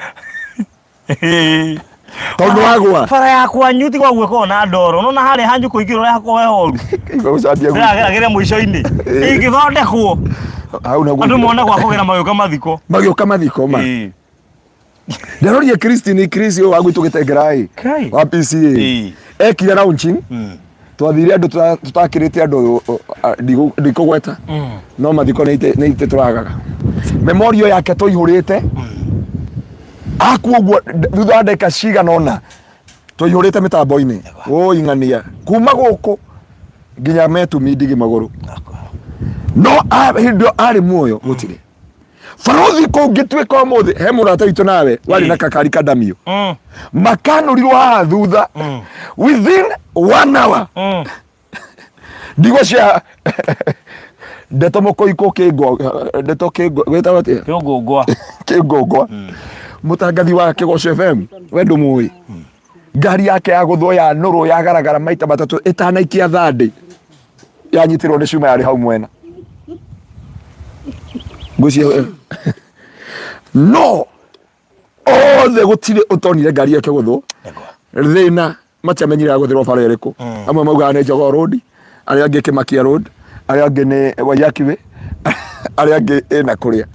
tondu wagwa
bara yakwa nyuti kwa gweko na ndoro no na hari hanju kuigirwo yakwa hehoru
kai gucambia gu
agere muico-ini ingithondekwo
hau na
andu mona kwa kugera magioka mathiko ma ndarorie Christine Chris yo wagu tugitengerai wa PCA ekire launching twathire andu tutakirite andu ndikugweta no mathiko neite turagaga memorio yake tuihurite akuogwo thutha ndeka ciga nona tuihurite mitambo-ini ing'ania kuma guku nginya metumi ndigi maguru no hindio ari muoyo gutire farothi kungituika umuthi he murata witu nawe wari na kakari kadamio makanurirwo haha thutha within 1 hour ndigo cia ndeto mukoiko kingo ndeto kingo gwetaga atia kingongwa mutangathi wa Kigoco FM wendo muwi ngari yake ya guthwo ya nuru ya garagara maita matatu itanaikia thandi yanyitirwo ni cuma yari hau mwena gucia no othe gutire utonire ngari yake guthwo thina matiamenyire ya guthirwo bara iriku amwe mauga ni Jogoo Road aria angi Kimakia Road aria angi ni Wayakiwe aria angi ena kuria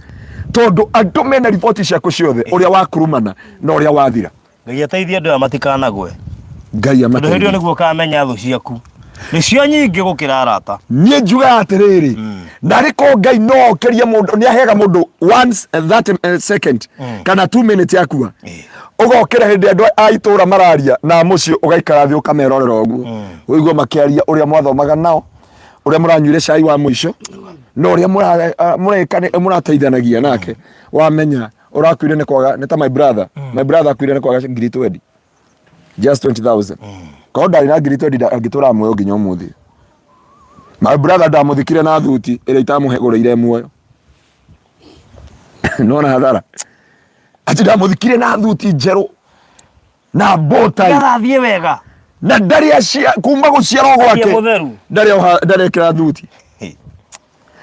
tondu andu mena riboti ciaku ciothe uria wakurumana na uria wathira ngai ateithie andu matikanagwe
ngai amateithie
ndio niguo kamenya thu ciaku nicio nyingi gukira arata
nie njuga atiriri nariko ngai no keria mundu ni ahega mundu once that second kana 2 minutes yakua ugokira hindi andu aitura mararia na mucio ugaikara thi ukamerorera oguo uiguo makiaria uria mwathomaga nao uria muranyuire cai wa muico no uria murateithanagia nake wamenya urakwire ni kwaga ni ta my brother akwire ni kwaga ngiri 20 just 20,000 kwa ndari na ngiri 20 angitura muoyo nginya umuthi my brother ndamuthikire na thuti ira itamuhegoreire muoyo no na hadhara ati ndamuthikire na thuti njeru na botai
ndathie wega
na ndari acia kuma guciarwo gwake ndari ekira thuti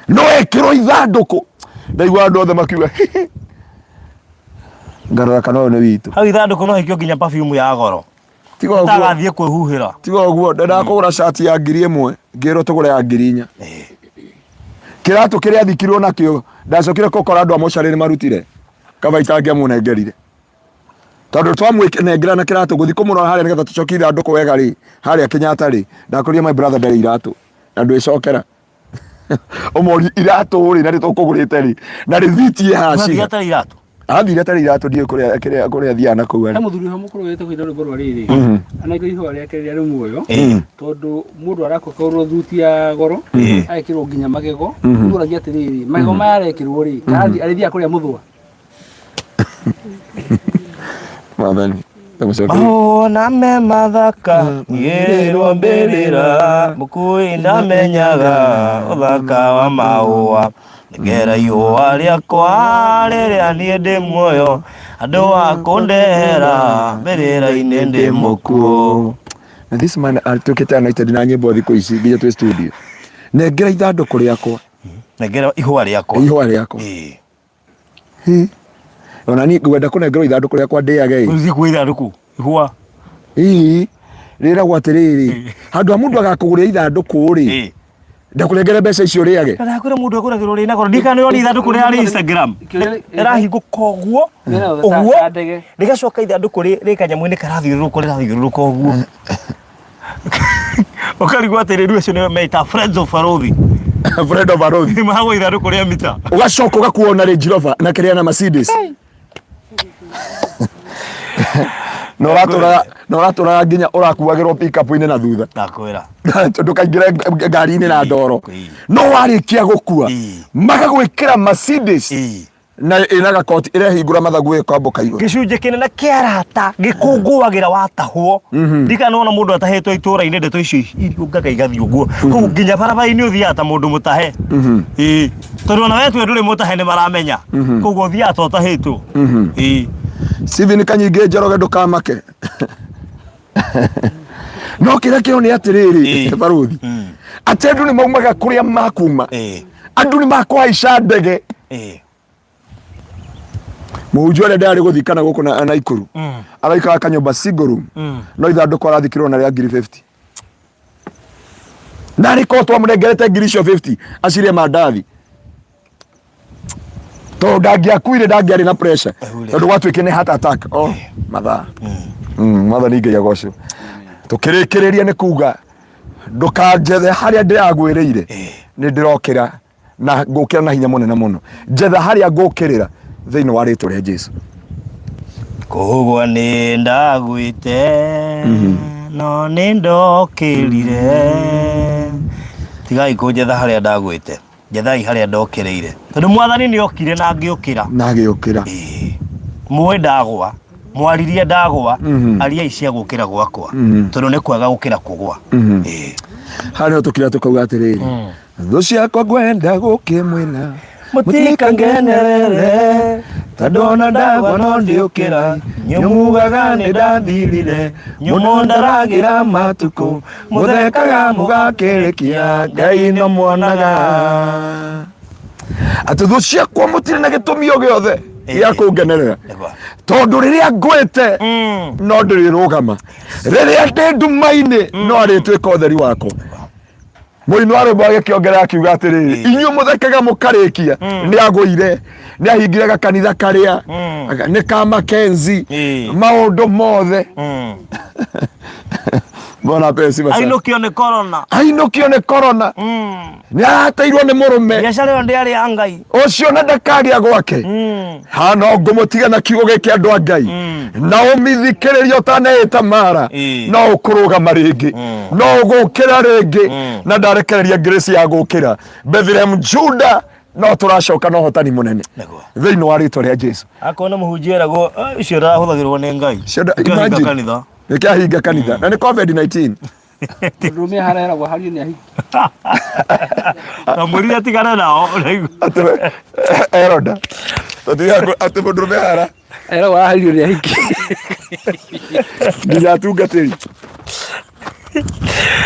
no ekirwo ithanduku ndaigua andu othe makiuga ngarora kana uyu ni witu
hau ithanduku no hikio nginya perfume ya goro
tigo
tagathie kwihuhira
tigo guo ndenda kugura shati ya ngiri 1 ngiro tugure ya ngiri 4 kiratu kiria thikirwo nakio ndacokire kokora andu amocarire marutire kabaita ngiamunengerire tondu twamwinengera na kiratu guthi kumurora haria nigetha tucokire andu wega ri haria Kenyatta ri ndakuria my brother ndari iratu na ndwicokera omori iratu ri na ritukugurite ri na rithiti haci
ndirata iratu
athire tari iratu ndio kuria thiana kuu
ari muthuri ho mukuru wete kwitha rwimbo riri anaiko ihwa ria keri ari muoyo tondu mundu arakokorwo thuti ya goro aikirwo nginya magego nguragia atiriri magego maya arekirwo ri kathi arithia kuria muthwa
mathani
ona me mathaka yero mbelera mukui ndamenyaga uthaka wa maua ngera iua riakwa riria nie ndi muoyo andu akundehera mbirira-ini ndi mukuo
na this man atukite anointed na nyimbo thiku ici nginya twi studio nengera ithanduku riakwa
nengera ihua riakwa
ona ni ngwenda kunengerwo ithanduku riakwa ndiage
uzi ku ithanduku ihua
rira gwatiriri handu a mundu agakuguria ithanduku ri ndakurengere mbeca icio riage
ndakwira mundu akuragirwo ri na goro ndikane ni ithanduku ria ri Instagram irahinguka uguo rigacoka ithanduku ri kanyamu-ini karathiururuka uguo ukarigwo atiriri ucio ni meita friends of Farothi mahagwo ithanduku ria mita
ugacoka ugakuona Range Rover na kiria na Mercedes no ratura nginya urakuagirwo pick up ine na thutha
ndakwira
tondu kaingira ngari-ini na ndoro no warikia gukua magagwikira Mercedes na ina gakoti irehingura mathagu ikwambuka iguru
gicunje kinene kia arata gikunguagira watahwo ndikanona mundu atahetwo itura-ini ndeto icio iriungaga igathi uguo koguo nginya barabara-ini uthia ta mundu mutahe tondu ona wetu nduri mutahe ni maramenya koguo uthia ta utahetwo
Steven Kanyinge Njoroge ndukamake no kira kio ni atiriri baruthi ati andu ni maumaga kuria makuma andu ni makwaica ndege muhunjia ndari guthikana guku na Ikuru araikaga kanyumba single room no ithanduko arathikirwo na ria 50 na riko twamurengerete ngirisho 50 acirie mandathi to ndangiakuire ndangiari na pressure tondu gwatuike ni heart attack matha matha ni ngai agoco tukirikiriria ni kuga ndukanjethe haria ndiragwiriire ni ndirokira na ngukira na hinya munene muno njetha haria ngukirira thiini wa ritwa ria Jesu
kugwa ni ndagwite no ni ndokirire tigai kunjetha haria ndagwite njethai haria ndokiriire tondu mwathani ni okire na ngiukira mwe ndagwa mwaririe ndagwa aria icia gukira gwakwa tondu ni kwaga gukira kugwa
haria tukira tukauga atiriri thu ciakwa ngwenda gukimwina mutikangenerere tandona ndagwa no ndiukira nyumugaga ni ndathirire muno ndaragira matuku muthekaga mugakirikia ngai no mwonaga ati thu ciakwa mutire na gitumi o giothe ya kungenerera tondu riria ngwite no ndirirugama riria ndi nduma-ini no aritwika utheri wako Muini wa rwimbo agikiongerera akiuga atiriri inyu muthekaga mukarikia ni agwire ni ahingire gakanitha karia ni ka Makenzi maundu mothe bona pesi basa
ainukio ni corona
ni atairwo ni murume
biashara yo ndiari ya ngai
ucio na ndakaria gwake hano ngumutiga na kiugo giki andu a ngai na umithikiririo taneita mara no ukurugama ringi no ugukira ringi na ndarekereria grace ya gukira Bethlehem Juda no turacoka no hotani munene thiini wa ritwa ria Jesu
akona muhunjia go ucio rahuthagirwo ni ngai
imagine kanitha nikiahinga kanitha na ni COVID-19
Rumia harera wa hali ni ahiki
kamuri atigana nao
eroda ati mundurume hara
era wa hali ni ahiki
nginya tungatiri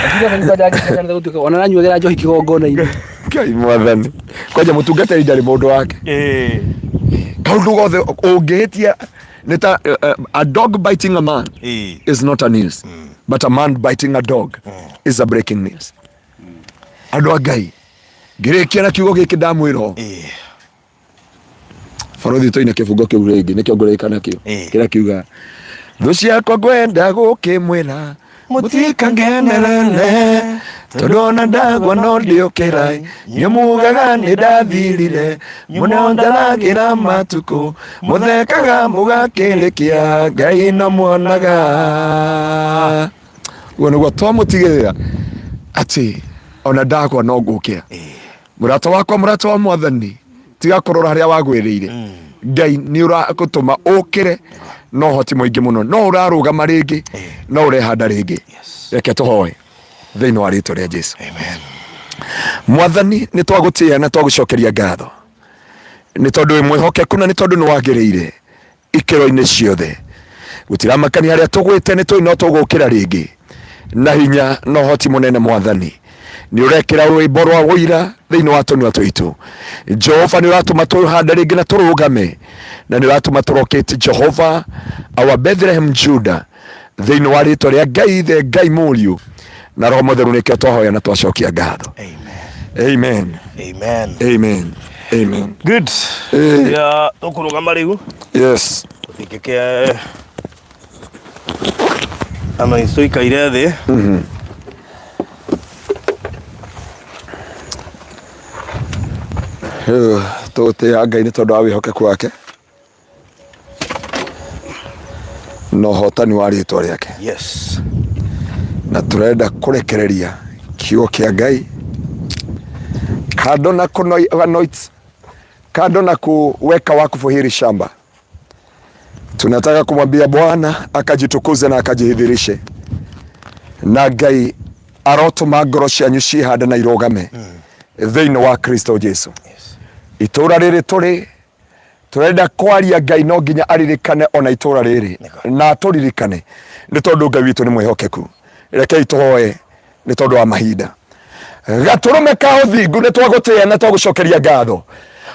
akiga kanitha ndaki kanitha gutuka ona nyuogera njohi kigongona-ini
kai mwathani kwaja mutungatiri ndari mundu wake kaundu gothe ungihitia nita a dog biting a man is not a news but a man biting a dog is a breaking news andu a ngai ngirikia na kiugo giki ndamwiro farothi toina kifungo kiu ringi nikio ngurika nakio kira kiuga thu ciakwa ngwenda gukimwira mutikangenerere tondona ndagwa no ndiukira nyumugaga ni ndathirire muno ndaragira matuku muthekaga mugakirikia ngai no mwonaga wona gwa twamutigirira ati ona ndagwa no ngukira murata wakwa murata wa mwathani tiga kurora haria wagwiriire ngai ni urakutuma ukire no hoti muingi muno no urarugama ringi no urehanda ringi reke tuhoe thiini wa ritwa ria Jesu amen mwathani ni twagutia na twagucokeria ngatho ni tondu wi mwihokeku na ni tondu ni wagiriire ikiro-ini ciothe gutiramakani haria tugwite ni tui no tugukira ringi na hinya no hoti munene mwathani ni urekira rwimbo rwa wira thiini wa tunua twitu Jehova ni uratuma tuhanda ringi na turugame na ni uratuma turokete Jehova our Bethlehem Juda thiini wa ritwa ria ngai the ngai muriu na roho mutheru nikio twahoya na twacokia ngatho amen
amen
amen amen
good ya tukurugama riu
yes
tukike ama istoikaire thi
tutia ngai ni tondu wa wihokeku wake no hotani wa ritwa riake
yes
na turenda kurekereria kiugo kia ngai kando na kuanoint kando na kuweka wakfu hili shamba tunataka kumwambia Bwana akajitukuze na akajihidhirishe na ngai arotuma ngoro cianyu cihande na irugame thiini wa Kristo Jesu itura riri turi turenda kwaria ngai no nginya aririkane ona itura riri na turirikane ni tondu ngai witu ni mwihokeku rekei tũhoe nĩ tondũ wa mahinda. Gatũrũme ka ũthingu nĩ twagũtĩĩa na twagũcokeria ngatho.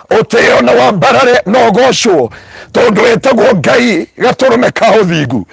Ũtĩo na wambarare na ũgocwo tondũ wĩtagwo Ngai gatũrũme ka ũthingu.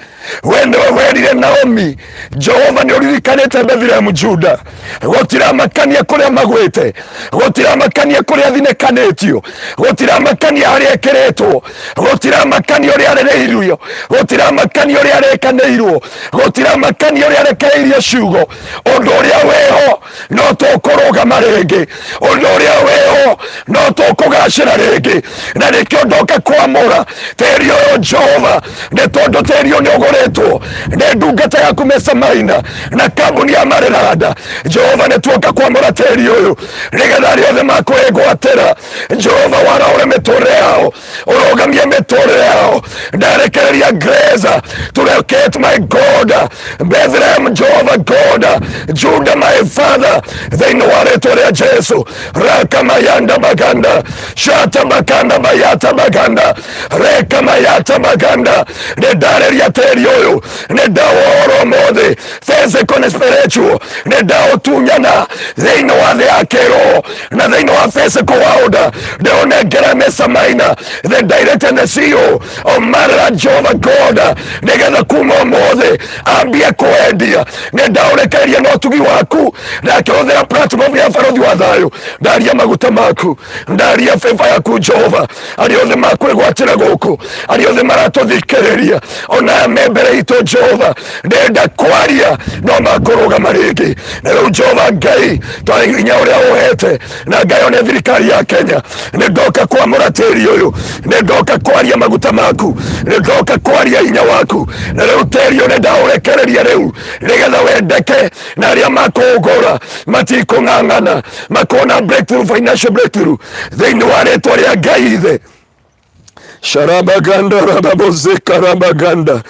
We nĩwe werire Naomi, Jehova nĩ ũririkanĩte Bethlehem Juda, gũtiramakania kũrĩa magwĩte, gũtiramakania kũrĩa thinĩkanĩtio, gũtiramakania harĩa ekĩrĩtwo, gũtiramakania ũrĩa arereirio, gũtiramakania ũrĩa arekanĩirwo, gũtiramakania ũrĩa arekereirio ciugo. Ũndũ ũrĩa wĩho no tũkũrũgama rĩngĩ, ũndũ ũrĩa wĩho no tũkũgacĩra rĩngĩ. Na nĩkĩo ndoka kwamũra tĩri ũyũ Jehova, nĩ tondũ tĩri ũyũ nĩ ũgũrĩtwo nĩ ndungata yaku Mesamaina na kambuni ya Mareranda. Jehova nĩ tuoka kwamũra tĩri ũyũ nĩgetha arĩa othe makwĩgwatĩra Jehova waraũre mĩtũrĩre yao, ũrũgamie mĩtũrĩre yao. Ndarekereria Grace to locate my God, Bethlehem Jehova God, Judah my Father, thĩinĩ wa rĩtwa rĩa Jesu. Rakamayanda baganda shata bakanda bayata baganda reka mayata baganda. Nĩ ndareria tĩri ũyũ, nĩ ndawohoro ũmũthĩ physical na spiritual, nĩ ndaũtunyana thĩinĩ wa thĩ ya kĩroho na thĩinĩ wa physical world. Ndĩũnengera Mesamaina, the director and the CEO of Marera Jehova God, nĩgetha kuma ũmũthĩ ambie kwendia. Nĩ ndaũrekereria na ũtugi waku na akĩhũthĩra platform ya barothi wa thayũ. Ndaria maguta maku, ndaria favor yaku Jehova, arĩa othe makwĩgwatĩra gũkũ, arĩa othe maratũthikĩrĩria, ona membere itũ Jehova, ndenda kwaria no makũrũgama rĩngĩ. Na rĩu Jehova Ngai, twarĩ hinya ũrĩa ũhete na Ngai one thirikari ya Kenya, nĩ ndoka kwamũra tĩri ũyũ, nĩ ndoka kwaria maguta maku, nĩ ndoka kwaria hinya waku. Na rĩu tĩri ũyũ nĩ ndaũrekereria rĩu nĩgetha wendeke na arĩa makũũgũra matikũng'ang'ana, makona breakthrough, financial breakthrough thĩinĩ wa rĩtwa rĩa Ngai Ithe. Sharabaganda rababozeka rabaganda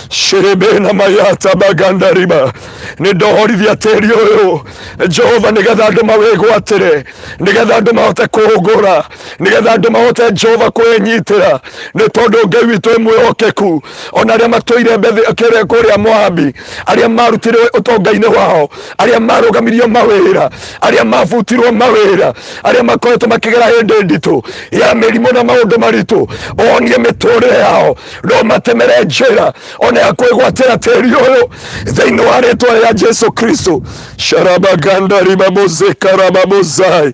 sherebena mayata baganda riba. Nĩ ndohorithia tĩri ũyũ Jehova nĩgetha andũ mawĩgwatĩre, nĩgetha andũ mahote kũũgũra, nĩgetha andũ mahote Jehova kwĩnyitĩra, nĩ tondũ Ngai witũ wĩ mwĩhokeku. Ona arĩa matũire kũrĩa Moabi, arĩa marutirwo ũtonga-inĩ wao, arĩa marũgamirio mawĩra, arĩa mabutirwo mawĩra, arĩa makoretwo makĩgera hĩndĩ nditũ ya mĩrimũ na maũndũ maritũ, onie mĩtũrĩre yao, no matemere njĩra ona ya kwĩgwatĩra tĩri ũyũ thĩinĩ wa rĩtwa rĩa Jesu Kristo. Sharabaganda ribabozeka rababozai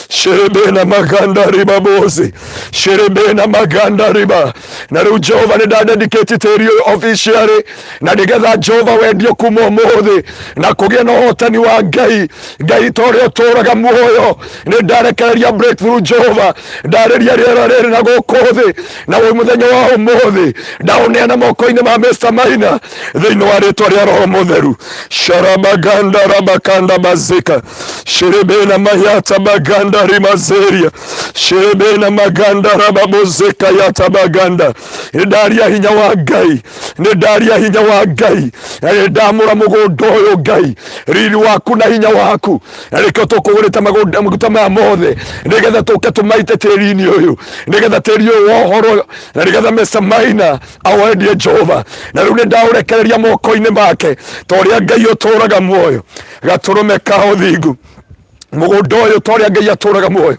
sherebena maganda ribabozi sherebena maganda riba. Na rĩu Jehova nĩ ndadedicate tĩri ũyũ officially, na nĩgetha Jehova wendio kuma ũmũthĩ na kũgĩa na ũhotani wa Ngai, Ngai torĩa ũtũraga muoyo. Nĩ ndarekereria breakthrough Jehova, ndareria rĩera rĩrĩ na gũkũ thĩ, na wĩ mũthenya wa ũmũthĩ ndaũneana moko-inĩ ma Mesamaina thĩinĩ wa rĩtwa rĩa Roho Mũtheru. Sharabaganda rabakanda bazika sherebena mayata baganda rimazeria sherebena maganda rababozeka yata baganda. Nĩ ndaria hinya wa Ngai, nĩ ndaria hinya wa Ngai, na nĩ ndamũra mũgũnda ũyũ Ngai, riri waku na hinya waku, na nĩkĩo tũkũgũrĩte maguta maya mothe nĩgetha tũke tũmaite tĩri-inĩ ũyũ, nĩgetha tĩri ũyũ wohorwo, na nĩgetha Mesamaina awendie Jehova. Na rĩu nĩ ndaũrekereria moko-inĩ make torĩa Ngai ũtũraga muoyo, gatũrũme ka ũthingu mũgũnda ũyũ torĩa Ngai atũraga muoyo,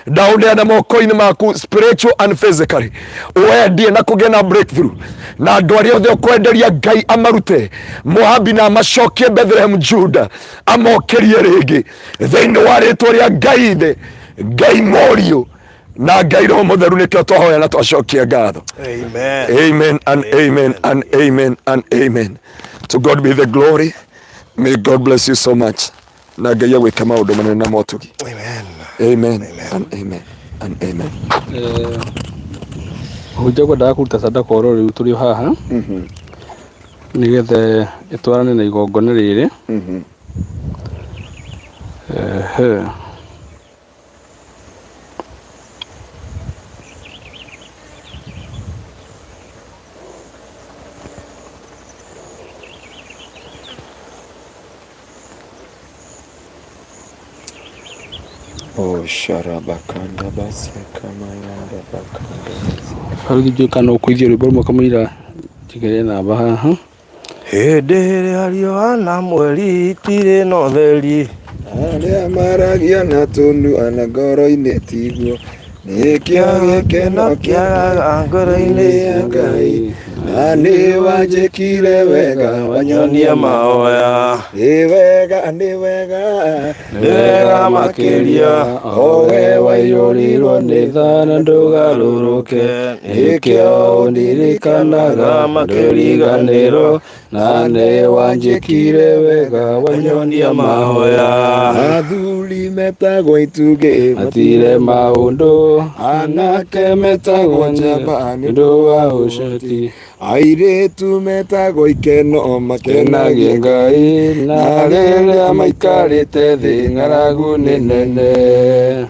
ndaũneana moko-inĩ maku spiritual and physically, wendie na kũgĩa na breakthrough. Na andũ arĩa othe ũkwenderia Ngai amarute Moabi na amacokie Bethlehem Juda, amokerie rĩngĩ thĩinĩ wa rĩtwa rĩa Ngai Ithe, Ngai Morio na Ngai Roho Mũtheru. Nĩkĩo twahoya na twacokia ngatho. Amen. Amen and amen and amen and amen. To God be the glory. May God bless you so much. Na Ngai agwĩke maũndũ manene na motugi. Amen. Amen and amen and amen.
Hujja kwendaga kũruta sadaka oro rĩu tũrĩ haha nĩgetha ĩtwarane na igongona rĩrĩ.
Oh, sharabakanda baseka mayanda bakanda.
Haruthi joka no kuithio rwimbo rumwe kamũira njigĩre namba haha.
Hĩndĩ ĩrĩa na mweri itirĩ na ũtheri,
arĩa maragia na tũndu ana ngoro-inĩ tiguo, nĩkĩo gĩkeno kĩagaga ngoro-inĩ ya Ngai, na nĩ wanjĩkire wega wanyonia mahoya, nĩ wega nĩ wega makĩria, o we waiyũrirwo nĩ tha na ndũgarũrũke, nĩkĩo ũndirikanaga makĩriganĩrwo, na nĩ wanjĩkire wega wanyonia mahoya. Athuri metagwo itugĩ matire maũndũ, anake metagwo njamba nĩ ũndũ wa ũcoti, airĩtu metagwo ikeno makenagie Ngai, na rĩrĩa maikarĩte thĩ ng'aragu nĩ nene.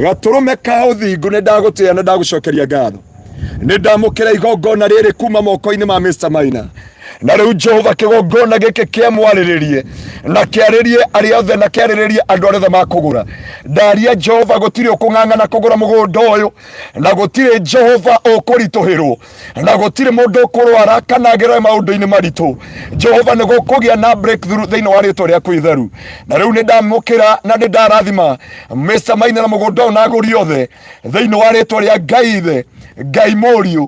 Gatũrũme ka ũthingu nĩ ndagũtĩĩa na ndagũcokeria ngatho, nĩ ndamũkĩra igongona rĩrĩ kuma moko-inĩ ma Mr. Maina, na rĩu Jehova kĩgongona gĩkĩ kĩamwarĩrĩrie na kĩarĩrie arĩa othe na kĩarĩrĩrie andũ arĩa makũgũra. Ndaria Jehova gũtirĩ ũkũng'ang'ana kũgũra mũgũnda ũyũ, na gũtirĩ Jehova ũkũritũhĩrwo, na gũtirĩ mũndũ ũkũrwara kana agerere maũndũ-inĩ maritũ. Jehova nĩ gũkũgĩa na breakthrough thĩinĩ wa rĩtwa rĩaku itheru, na rĩu nĩ ndamũkĩra na nĩ ndarathima Mr. Maina na mũgũnda ũyũ na agũri othe thĩinĩ wa rĩtwa rĩa Ngai Ithe, Ngai Mũriũ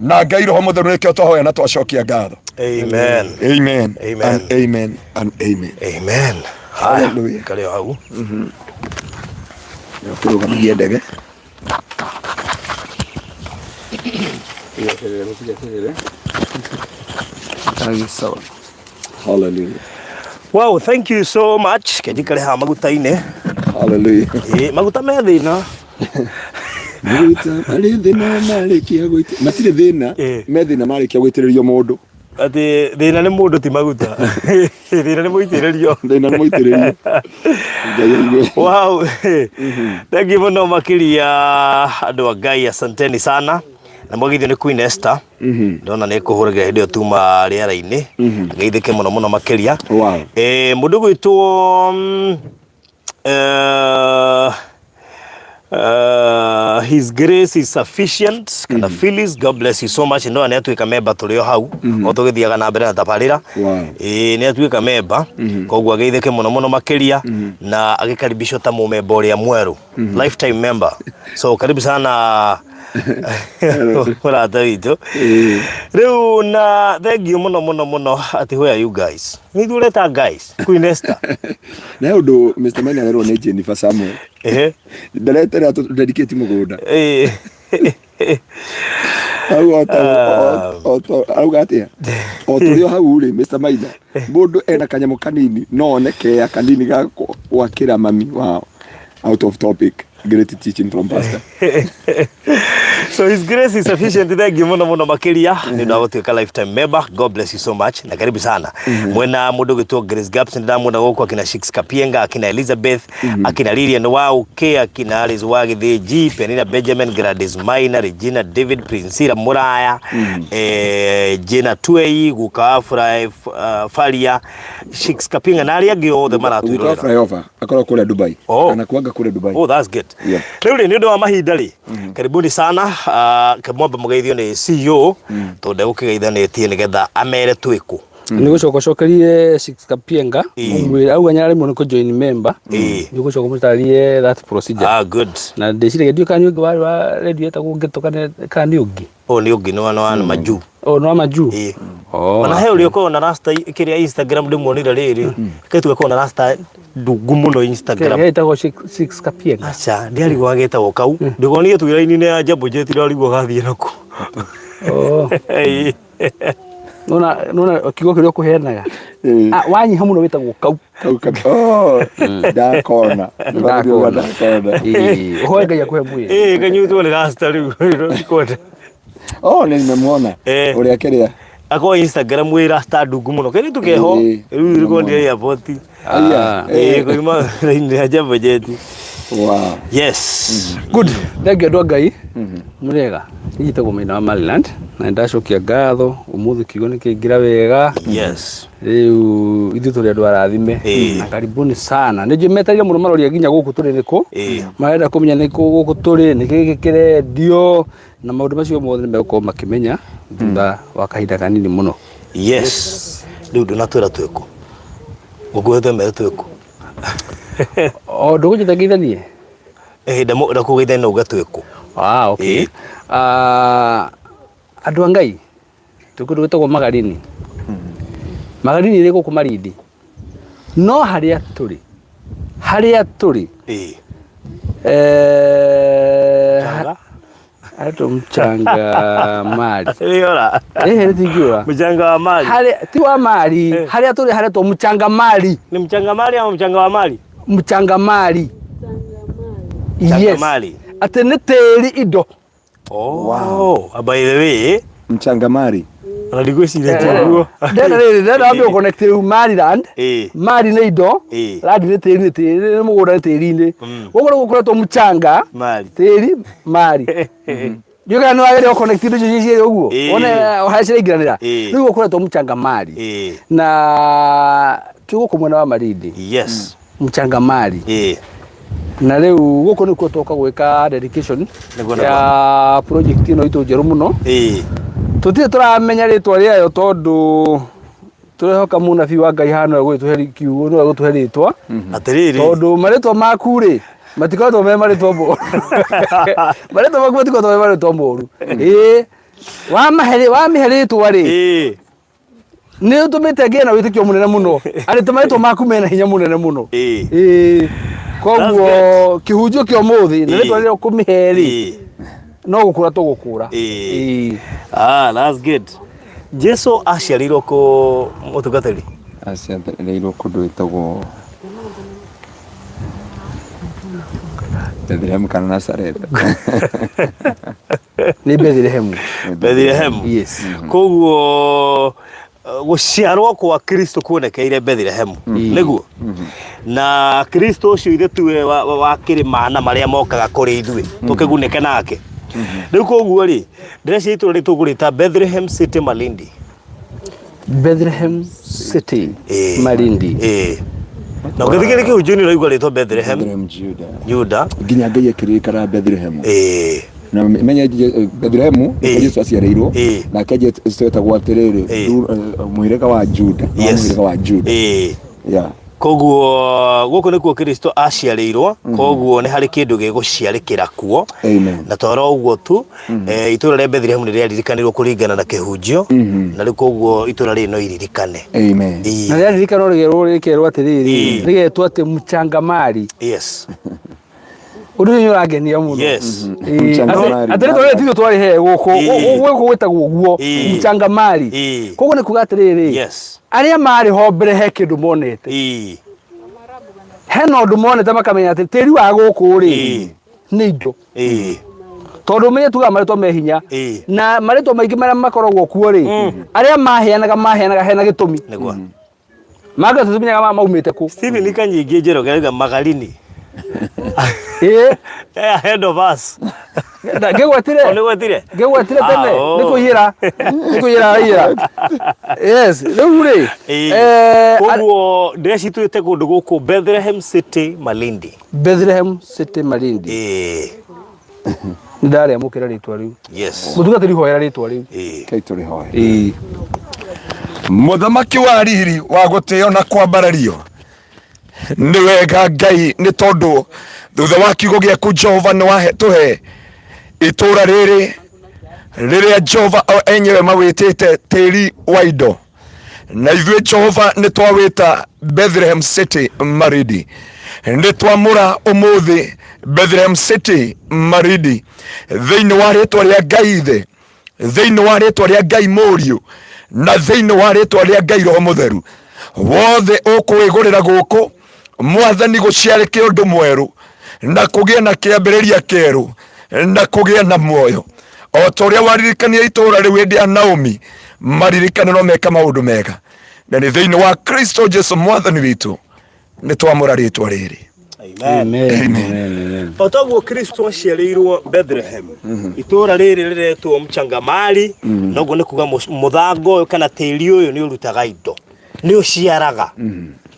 na Ngai Roho Mũtheru, nĩkĩo twahoya na twacokia ngatho.
Amen.
Amen.
Amen.
And amen. And amen.
Amen.
Hallelujah.
Kale hau.
Kurugamagia ndege. Sawa. Hallelujah.
Wow, thank you so much. Kajikale ha maguta-inĩ.
Hallelujah.
Maguta me thĩna.
Maguta arĩ thĩna marĩkia gũitĩrĩrio. Matirĩ thĩna, me thĩna marĩkia gũitĩrĩrio mũndũ.
Ati thĩna nĩ mũndũ ti maguta. Thĩna nĩ mũitĩrĩrio.
Thĩna nĩ mũitĩrĩrio.
Wow. Thank you mũno makĩria andũ a Ngai, asanteni sana. Na mwagithio nĩ Queen Esther. Ndona nĩ kũhũrĩra hĩndĩ ĩyo tuma rĩera-inĩ. Ngeithĩke mũno mũno makĩria. Mũndũ gwĩtwo His grace is sufficient. Kana Phyllis, God bless you so much. Ndo anatuĩka member tũrĩ o hau o tũgĩthiaga na mbere na tabarĩra. Nĩ atuĩka member, koguo ageithĩke mũno mũno makĩria na agĩkaribishwo ta mũmemba ũrĩa mwerũ, lifetime member. So karibu sana mũrata witũ. Rĩu na thank you mũno mũno mũno. Ati where are you guys? Nĩ ithuĩ ũreta guys, Queen Esther.
Na ũndũ Mr. Maina arerwo nĩ Jennifer Samuel. Ndaretera dedicate mũgũnda. Auga atĩa? O tũrĩ o hau rĩ, Mr. Maina, mũndũ ena kanyamũ kanini no oneke kanini ga gwakĩra mami. Wow. Out of topic. Great teaching from pastor.
So his grace is sufficient. Thank you mũno mũno makĩria nĩ ndagũtuĩka lifetime member. God bless you so much na karibu sana. Mwena mũndũ gwĩtwo Grace Gaps nĩ ndamwona gũkũ akina Shix Kapienga, akina Elizabeth, akina Lilian Wauke, akina Alice Wagithĩnji, Penina Benjamin, Gladys Maina, Regina David, Princilla Muraya, Jena Tuei, Guka Faria, Shix Kapienga na arĩa angĩ othe maratwĩrorera.
Guka flyover akorwo kũrĩa Dubai. Anakuanga kũrĩa Dubai.
Oh, that's good. Rĩu nĩ ũndũ wa mahinda rĩ, karibuni sana. Kamwamba mũgeithio nĩ CEO tondũ gũkĩgeithanĩtie nĩgetha amere twĩkũ.
Nĩ gũcokerie Shix Kapienga mwĩra auga nyarĩ mũno ko join member. Nĩ gũcoka mũtarie that procedure. Good. Na ndĩciragia ndio kanyu ũngĩ wa radio etagwo ngĩtũkane kanĩ ũngĩ.
Nĩ ũngĩ nĩ wa maju.
No maju.
Ona he ũrĩa ũkorwo na rasta kĩrĩa Instagram ndĩmuonire rĩrĩ. Kaitũ ũkorwo na rasta ndungu mũno Instagram.
Etagwo Shix Kapienga.
Acha ndiarigwo agĩtagwo kau. Ndĩgonire twĩra-inĩ ya Jambo Jet ndarigwo gathiĩ nako. Nona kiugo kĩrĩa ũkũheanaga wanyiha mũno wĩtagwo kau.
Ndakona.
Ũhoe Ngai akũhe mwĩrĩ.
Kanyutwo nĩ rasta rĩu.
Nĩ nimemwona ũrĩa kĩrĩa
ako Instagram wĩ rasta ndungu mũno. Kĩrĩa tũkeho rĩu rĩkondire airport. Kũima raini ya Jambo Jet.
Wow.
Yes.
Good. Thank you andũ a Ngai. Mũrega. Njĩtagwo Maina wa Maryland na ndacokia ngatho ũmũthĩ kiugo nĩ kĩingĩra wega.
Yes.
Rĩu ithuĩ tũrĩ andũ arathime na karibuni sana. Nĩ njĩmetarire mũno maroria nginya gũkũ tũrĩ nĩkũ. Marenda kũmenya nĩkũ gũkũ tũrĩ, nĩ gĩkĩ kĩrendio na maũndũ macio mothe nĩ megũkorwo makĩmenya thutha wa kahinda kanini mũno.
Yes. riu ndunatwira twiko gukwete me twiko
o ndugujithagithanie
ndamo kugeithania ugatwiko
okay andu angai tukundu gwitagwo magarini magarini iri guku Marindi no haria turi ato mchanga mali
yora
tingiwa
mchanga wa mali
haria ti wa mali haria turi haria to mchanga mali
ni mchanga mali ama mchanga wa mali
mchanga mali
yes mali
atene teri indo
wow by the way
mchanga mali
na digwecire tuguo
ndena ambe connect Maryland mali ne indo radi ne teri mugura teri-ini gukora gukoretwo mchanga
mali
teri mali Yuga no agere connect indo cici uguo ona hacire igiranira riu gukoretwo mchanga mali na tuguko mwena wa Marindi
yes
mchanga mali na riu guko nikuo toka gwika dedication ya project ino itu njeru muno tutire turamenya ritwa riayo tondu turehoka munabii wa Ngai hano gwituheri kiugo no gutuheritwa
atiriri
tondu maritwa maku ri matikoretwo me maritwa moru maritwa maku matikoretwo me maritwa moru wamiheritwa ri ni utumite ngie na witikio munene muno ari tumaritwa maku mena hinya munene muno koguo kihunjio kio muthi na ritwa ria kumiheri no gukura tugukura
that's good. Jesu aciarirwo ku mutungatiri
aciarirwo kundu itagwo Bethlehem kana Nazareth
ni Bethlehem
yes koguo guciarwo kwa Kristo kuonekeire Bethlehem niguo na Kristo ucio ithe tuwe wa kirimana maria mokaga kuri ithuĩ tukigunike nake riu koguo ri ndĩreciria itũra ritũgũrĩta Bethlehem City Malindi
Bethlehem City Malindi
na ũgĩthikĩrĩria kĩhunjio nĩ ũraigua rĩtwa Bethlehem Juda
nginya Ngai akĩrĩkana Bethlehem na menya Bethlehem Yesu aciarĩirwo na kaje twetagwo atĩrĩrĩ mũhĩrĩga wa Juda mũhĩrĩga wa Juda
koguo guko nikuo Kristo aciarĩirwo koguo nĩ harĩ kĩndũ gĩgũciarĩkĩra kuo na toro ũguo tu itũra rĩa Bethlehem nĩ rĩaririkanirwo kũringana na kĩhunjio na rĩu koguo itũra rĩrĩ no iririkane
na rĩaririkanwo rĩgerwo atĩrĩrĩ rĩgetwo atĩ mchanga mali
yes
undu nĩ ũrangenia muno atĩrĩ tũrĩ tithũ twari he gũkũ gwĩtagwo guo mchanga mali koguo nĩ kuga atĩrĩrĩ aria mari ho mbere he kindu monete hena undu monete makamenya ati tiri wa guku ri ni indo tondu menye tuga maritwa me hinya na maritwa maingi maria makoragwo kuo ri aria maheanaga hena gitumi
niguo
maga tumenyaga maumite ku
Stephen Kanyingi njero gerega magarini ahead of us
ngegwatire tene nikuyira yes riu ri
koguo ndĩrecituĩte kũndũ gũkũ Bethlehem City Malindi
ndari amukira ritwa riu
yes
mutungatiri hoera ritwa riu
kai turi hoera muthamaki wa riri wa guteo na kwambarario ni wega Ngai ni tondu thutha wa kiugo giaku Jehova ni wahe tuhe itura riri riria Jehova enyewe mawitite tiri wa indo na ithuĩ Jehova ni twawita Bethlehem City Malindi ni twamura umuthi Bethlehem City Malindi thĩinĩ wa rĩtwa rĩa Ngai ithe thĩinĩ wa rĩtwa rĩa Ngai Mũriũ na thĩinĩ wa rĩtwa rĩa Ngai Roho Mũtheru wothe ũkwĩgũrĩra gũkũ mwathani gũciarĩke ũndũ mwerũ na kũgĩe na kĩambĩrĩria kĩerũ na kũgĩe na muoyo o ta ũrĩa waririkania itũra rĩu hĩndĩ ya Naomi maririkane no meka maũndũ mega na nĩ thĩinĩ wa Kristo Jesu mwathani witũ nĩ twamũra rĩtwa rĩrĩ
amen otaguo Kristo aciarĩirwo Bethlehem itũra rĩrĩ rĩretwo mchanga mali noguo nĩ kuga mũthango ũyũ kana tĩri ũyũ nĩ ũrutaga indo nĩ ũciaraga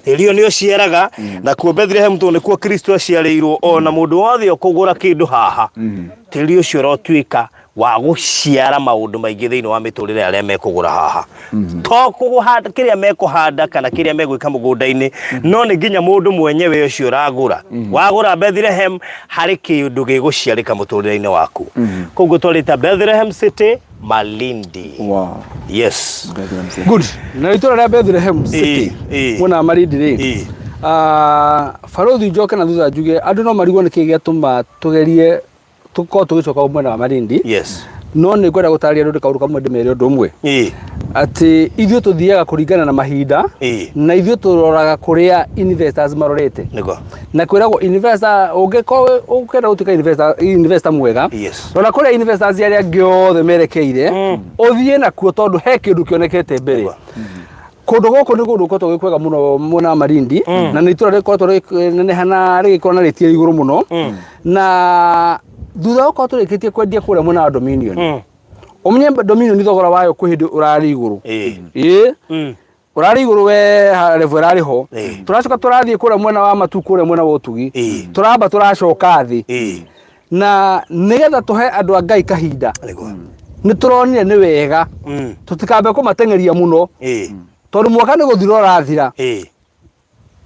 tĩri ũyũ nĩ ũciaraga na kuo Bethlehem to nĩkuo Kristo aciarĩirwo ona mũndũ wothe ũkũgũra kĩndũ haha tĩri ũcio ũrotuĩka wa guciara maundu maingi thiini wa miturire aria mekugura haha to kuguhanda kiria mekuhanda kana kiria megwika mugunda-ini no ni nginya mundu mwenyewe ucio uragura wagura Bethlehem hari kindu giguciarika muturire-ini waku koguo twarita Bethlehem City Malindi.
Wow.
Yes.
Good. Na itura ria Bethlehem City muna Malindi ri Farothi njoke na thutha njuge andu no marigwo ni kigia tuma tugerie tuko tugicoka mwena wa Malindi.
Yes.
No ni kwenda gutaria ndu kauru kamwe ndimere undu umwe ati ithio tuthiaga kuringana na mahinda na ithio turoraga kuria investors marorete na kwiragwo investor ukenda gutuika investor mwega rora kuria investors aria giothe merekeire uthie nakuo tondu he kindu kionekete mbere kundu guku ni kundu koto gikwega muno muna Malindi na ni itura rikoto nenehana rigikorwo na ritie iguru muno na thutha uko turikitie kwendia kuria muna wa Dominion omunye Dominion thogora wayo kuhindi urari iguru urari iguru we level rari ho turacoka turathie kuria mwena wa Matu kuria mwena wa Utugi turamba turacoka thi na nigetha tuhe andu a Ngai kahinda ni turonire ni wega tutikambe kumatengeria muno tondu mwaka ni guthira urathira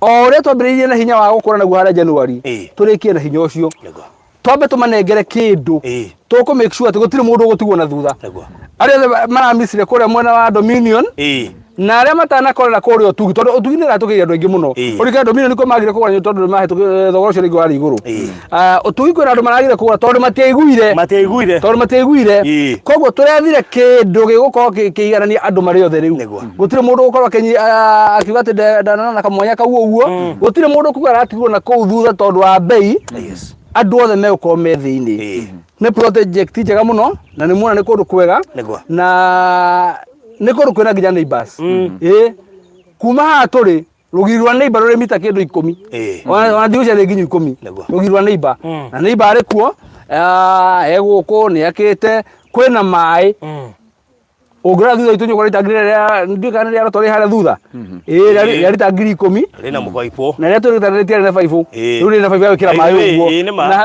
ore twambiriirie na hinya wa gukura naguo haria January turikie na hinya ucio twambe tumanengere kindu tuku make sure ati gutire mundu gutigwo na thutha aria maramisire kuria mwena wa Dominion na aria matanakorera kuria Utugi tondu Utugi ni ratugiria andu aingi muno urike Dominion niko magire kugura tondu mahe thogora ucio ringi wari iguru Utugi kwira andu maragire kugura tondu matiaiguire koguo turethire kindu gigukorwo kiiganania andu mari othe riu gutire mundu gukorwo akiuga ati ndanana na kamwanya kau uguo gutire mundu kuga aratigwo na kuu thutha tondu wa bei andu othe megukorwo me thiini ni project njega muno na ni muona ni kundu kwega na ni kundu kwina nginya neighbors kuma haha turi rugiri rwa neighbor ruri mita kindu 10 ona thiucia ni nginya 10 rugiri rwa neighbor na neighbor ari kuo eguku ni akite kwina mai ugira thutha itu nyukora itangire ndikana ria tori haria thutha ria ritangiri 10
rina mubaipo
na ria tori ria na 5 riu rina 5 awikira mai uguo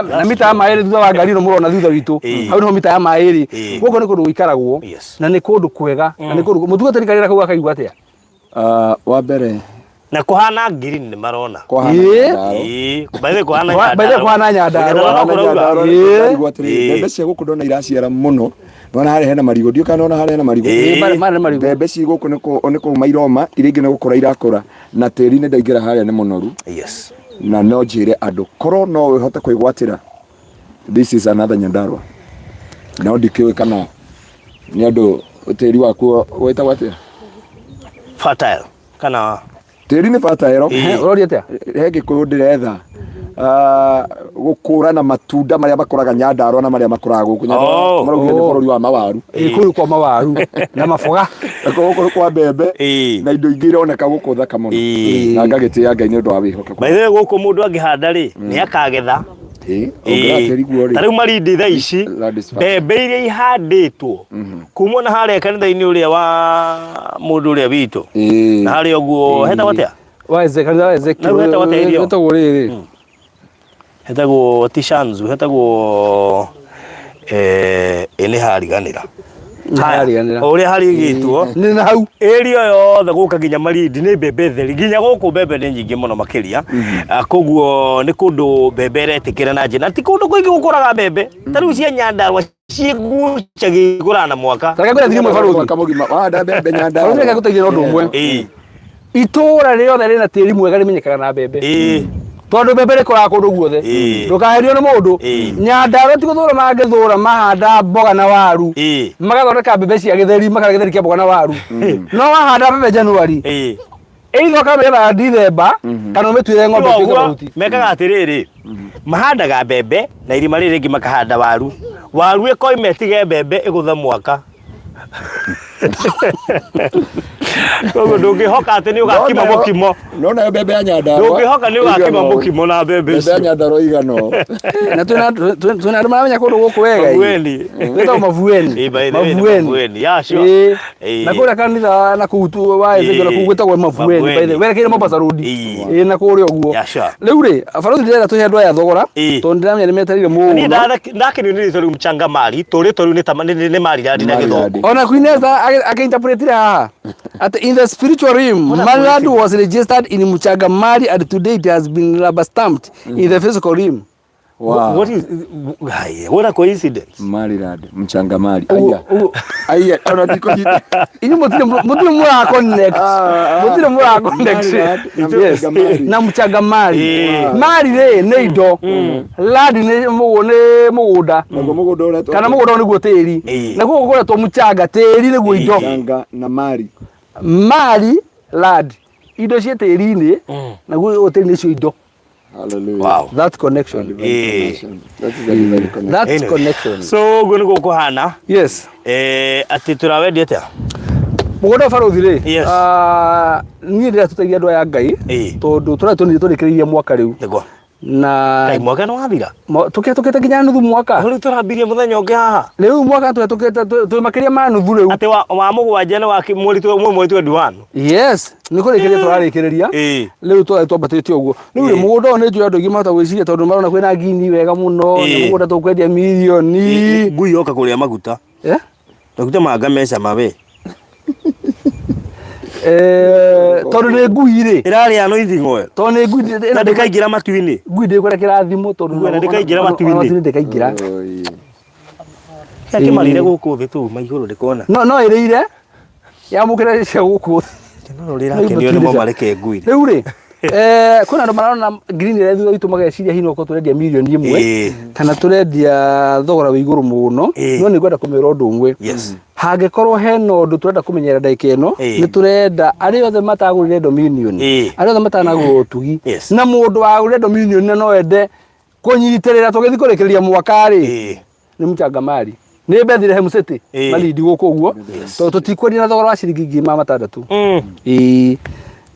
na mita ya mai thutha wa ngari no murona thutha witu hau no mita ya mai ri guko ni kundu guikaragwo na ni kundu kwega na ni kundu mutugatari karira kau akaigua atia
wa mbere
na kuhana green ni marona
baithe kuhana Nyandarua
mbembe cia guku ndona iraciara muno nona hari hena marigo ndio kana nona hari hena marigo mbembe ci guku niko mairoma iringi ni gukura irakura na tiri ni ndaingira haria ni munoru na no njire andu korwo no wihote kuigwatira this is another Nyandarua no ndikiwe kana ni andu tiri waku wetagwo atia
fertile kana
tiri ni fertile
urori atia
hege ko ndiretha gukura na matunda maria bakuraga Nyandarua na maria makuraga guku Nyandarua marugire ni bururi wa mawaru
kuri kwa mawaru na mafoga
gukuru kwa mbembe na indo ingi ironeka guku thaka muno na ngagitia Ngai ni undu wa wihoka
baithe guku mundu angihanda ri ni akagetha tariu Malindi thaa ici mbembe iria ihanditwo kuma na haria kanitha-ini uria wa mundu uria witu na haria uguo hetagwo atia
hetagwo riri
hetagwo Tishanzu hetagwo ene hariganira uria harigitwo
ni na hau
area yothe guka nginya Malindi ni mbembe theri nginya guku mbembe ni nyingi muno makiria koguo ni kundu mbembe retikira na njina ti kundu kuingi gukuraga mbembe tariu cia Nyandarua cigucagia kurana mwaka
tareka kwira thirimwe Farothi
kamugima wahanda mbembe Nyandarua
Farothi guteithia undu umwe itura riothe rina tiri mwega rimenyekaga na mbembe tondu mbembe rikoraga kundu guothe ndukaherio ni mundu Nyandarua ti guthura mangithura mahanda mboga na waru magathondeka mbembe cia githeri makagitheri kia mboga na waru no wahanda mbembe January either kametha December kana umetwire ng'ombe tuike mahuti
mekaga atiriri mahandaga mbembe na irima riri ringi makahanda waru ikoimetige mbembe igutha mwaka Koguo ndũngĩhoka atĩ nĩ ũgakima mũkimo.
Nona mbembe ya Nyandarua.
Ndũngĩhoka nĩ ũgakima mũkimo na mbembe icio.
Mbembe ya Nyandarua igano.
Na twina andũ maramenya kũndũ gũkũ wega.
Mavueni.
Wĩtagwo Mavueni.
Mavueni. Ya sure.
Na kũrĩa kanitha na kũu wa Ezekiel kũu gwĩtagwo Mavueni. By the way, werekeire Mombasa Road. Na kũrĩa ũguo. Rĩu rĩ, abarothi ndĩrenda tũhe andũ aya thogora. Tondũ ndĩramenya nĩ metereire mũno.
Ni ndakenio nĩ rĩtwa rĩu mchanga mari. Tũrĩtwo rĩu nĩ mari radi na gĩthongo.
Ona Queen Esther akĩinterpretire haha. At in the spiritual realm, Mariland was registered in Mchanga Mari and today it has been rubber stamped in the physical realm.
Wow.
What a coincidence.
Mariland, Mchanga Mari. Aya, ona tikojita.
Ini mutile mura connect. Mutile mura connect. Yes. Na Mchanga Mari. Mari ne indo. Ladi ne muguda. Kana muguda ni guteri. Na kuko gora to Mchanga teri ne gwo indo.
Mchanga na Mari.
Mari lad. Indo cie teri ni na gwo teri ni cio indo.
Hallelujah.
Wow.
That connection.
That is very connection.
That's connection.
So gunu kuhana.
Yes.
Ati turawendi atia.
Mugoda barothi ri.
Yes.
Niĩ ndĩra tũteithia andũ aya Ngai. Tondũ tũrĩkĩrĩirie mwaka rĩu.
Nĩguo.
Na
Ngai mwaka no wathira.
Tukĩte nginya nuthu mwaka.
Rĩu tũrambirie mũthenya ũngĩ haha.
Rĩu mwaka twĩ makĩria ma nuthu rĩu.
Ati wa mũgwanja nĩ wa mweri ũmwe 21.
Yes. Nĩ kũrĩkĩria tũrarĩkĩrĩria. Rĩu twambatĩtie ũguo. Rĩu mũgũnda ũyũ nĩ njũĩ andũ aingĩ mahota gwĩciria tondũ marona kwĩna ngini wega mũno. Nĩ mũgũnda tũkwendia mirioni.
Ngui yoka kũrĩa maguta. Maguta manga meca mawe.
Tondũ nĩ ngui rĩ.
Ĩrarĩa no ithing'oe.
Tondũ nĩ ngui.
Na ndĩkaingĩra matu-inĩ.
Ngui ndĩkũrekera thimũ tondũ
na ndĩkaingĩra matu-inĩ.
Matu-inĩ ndĩkaingĩra.
Kĩmarire gũkũ thĩ tu maigũrũ ndĩkona.
No ĩrĩire. Yamũkĩra cia gũkũ thĩ.
No rĩrakenio nĩ mo mareke ngui.
Rĩu rĩ. Kuna andũ marona green ĩrĩa thutha witũ mageciria hihi no ko tũrendia mirioni ĩmwe kana tũrendia thogora wĩ igũrũ mũno no nĩ ngwenda kũmera ũndũ ũmwe. Hangĩkorwo hena ũndũ tũrenda kũmenyera ndagĩka ĩno nĩ tũrenda arĩa othe matagũrire dominion arĩa othe matanagũrwo ũtugi na mũndũ wagũrire dominion no ende kũnyitĩrĩra tũgĩthiĩ kũrĩkĩrĩria mwaka rĩ nĩ Mchanga Mari nĩ Bethlehem City malindi gũkũ ũguo tondũ tũtikwendia na thogora wa ciringi 600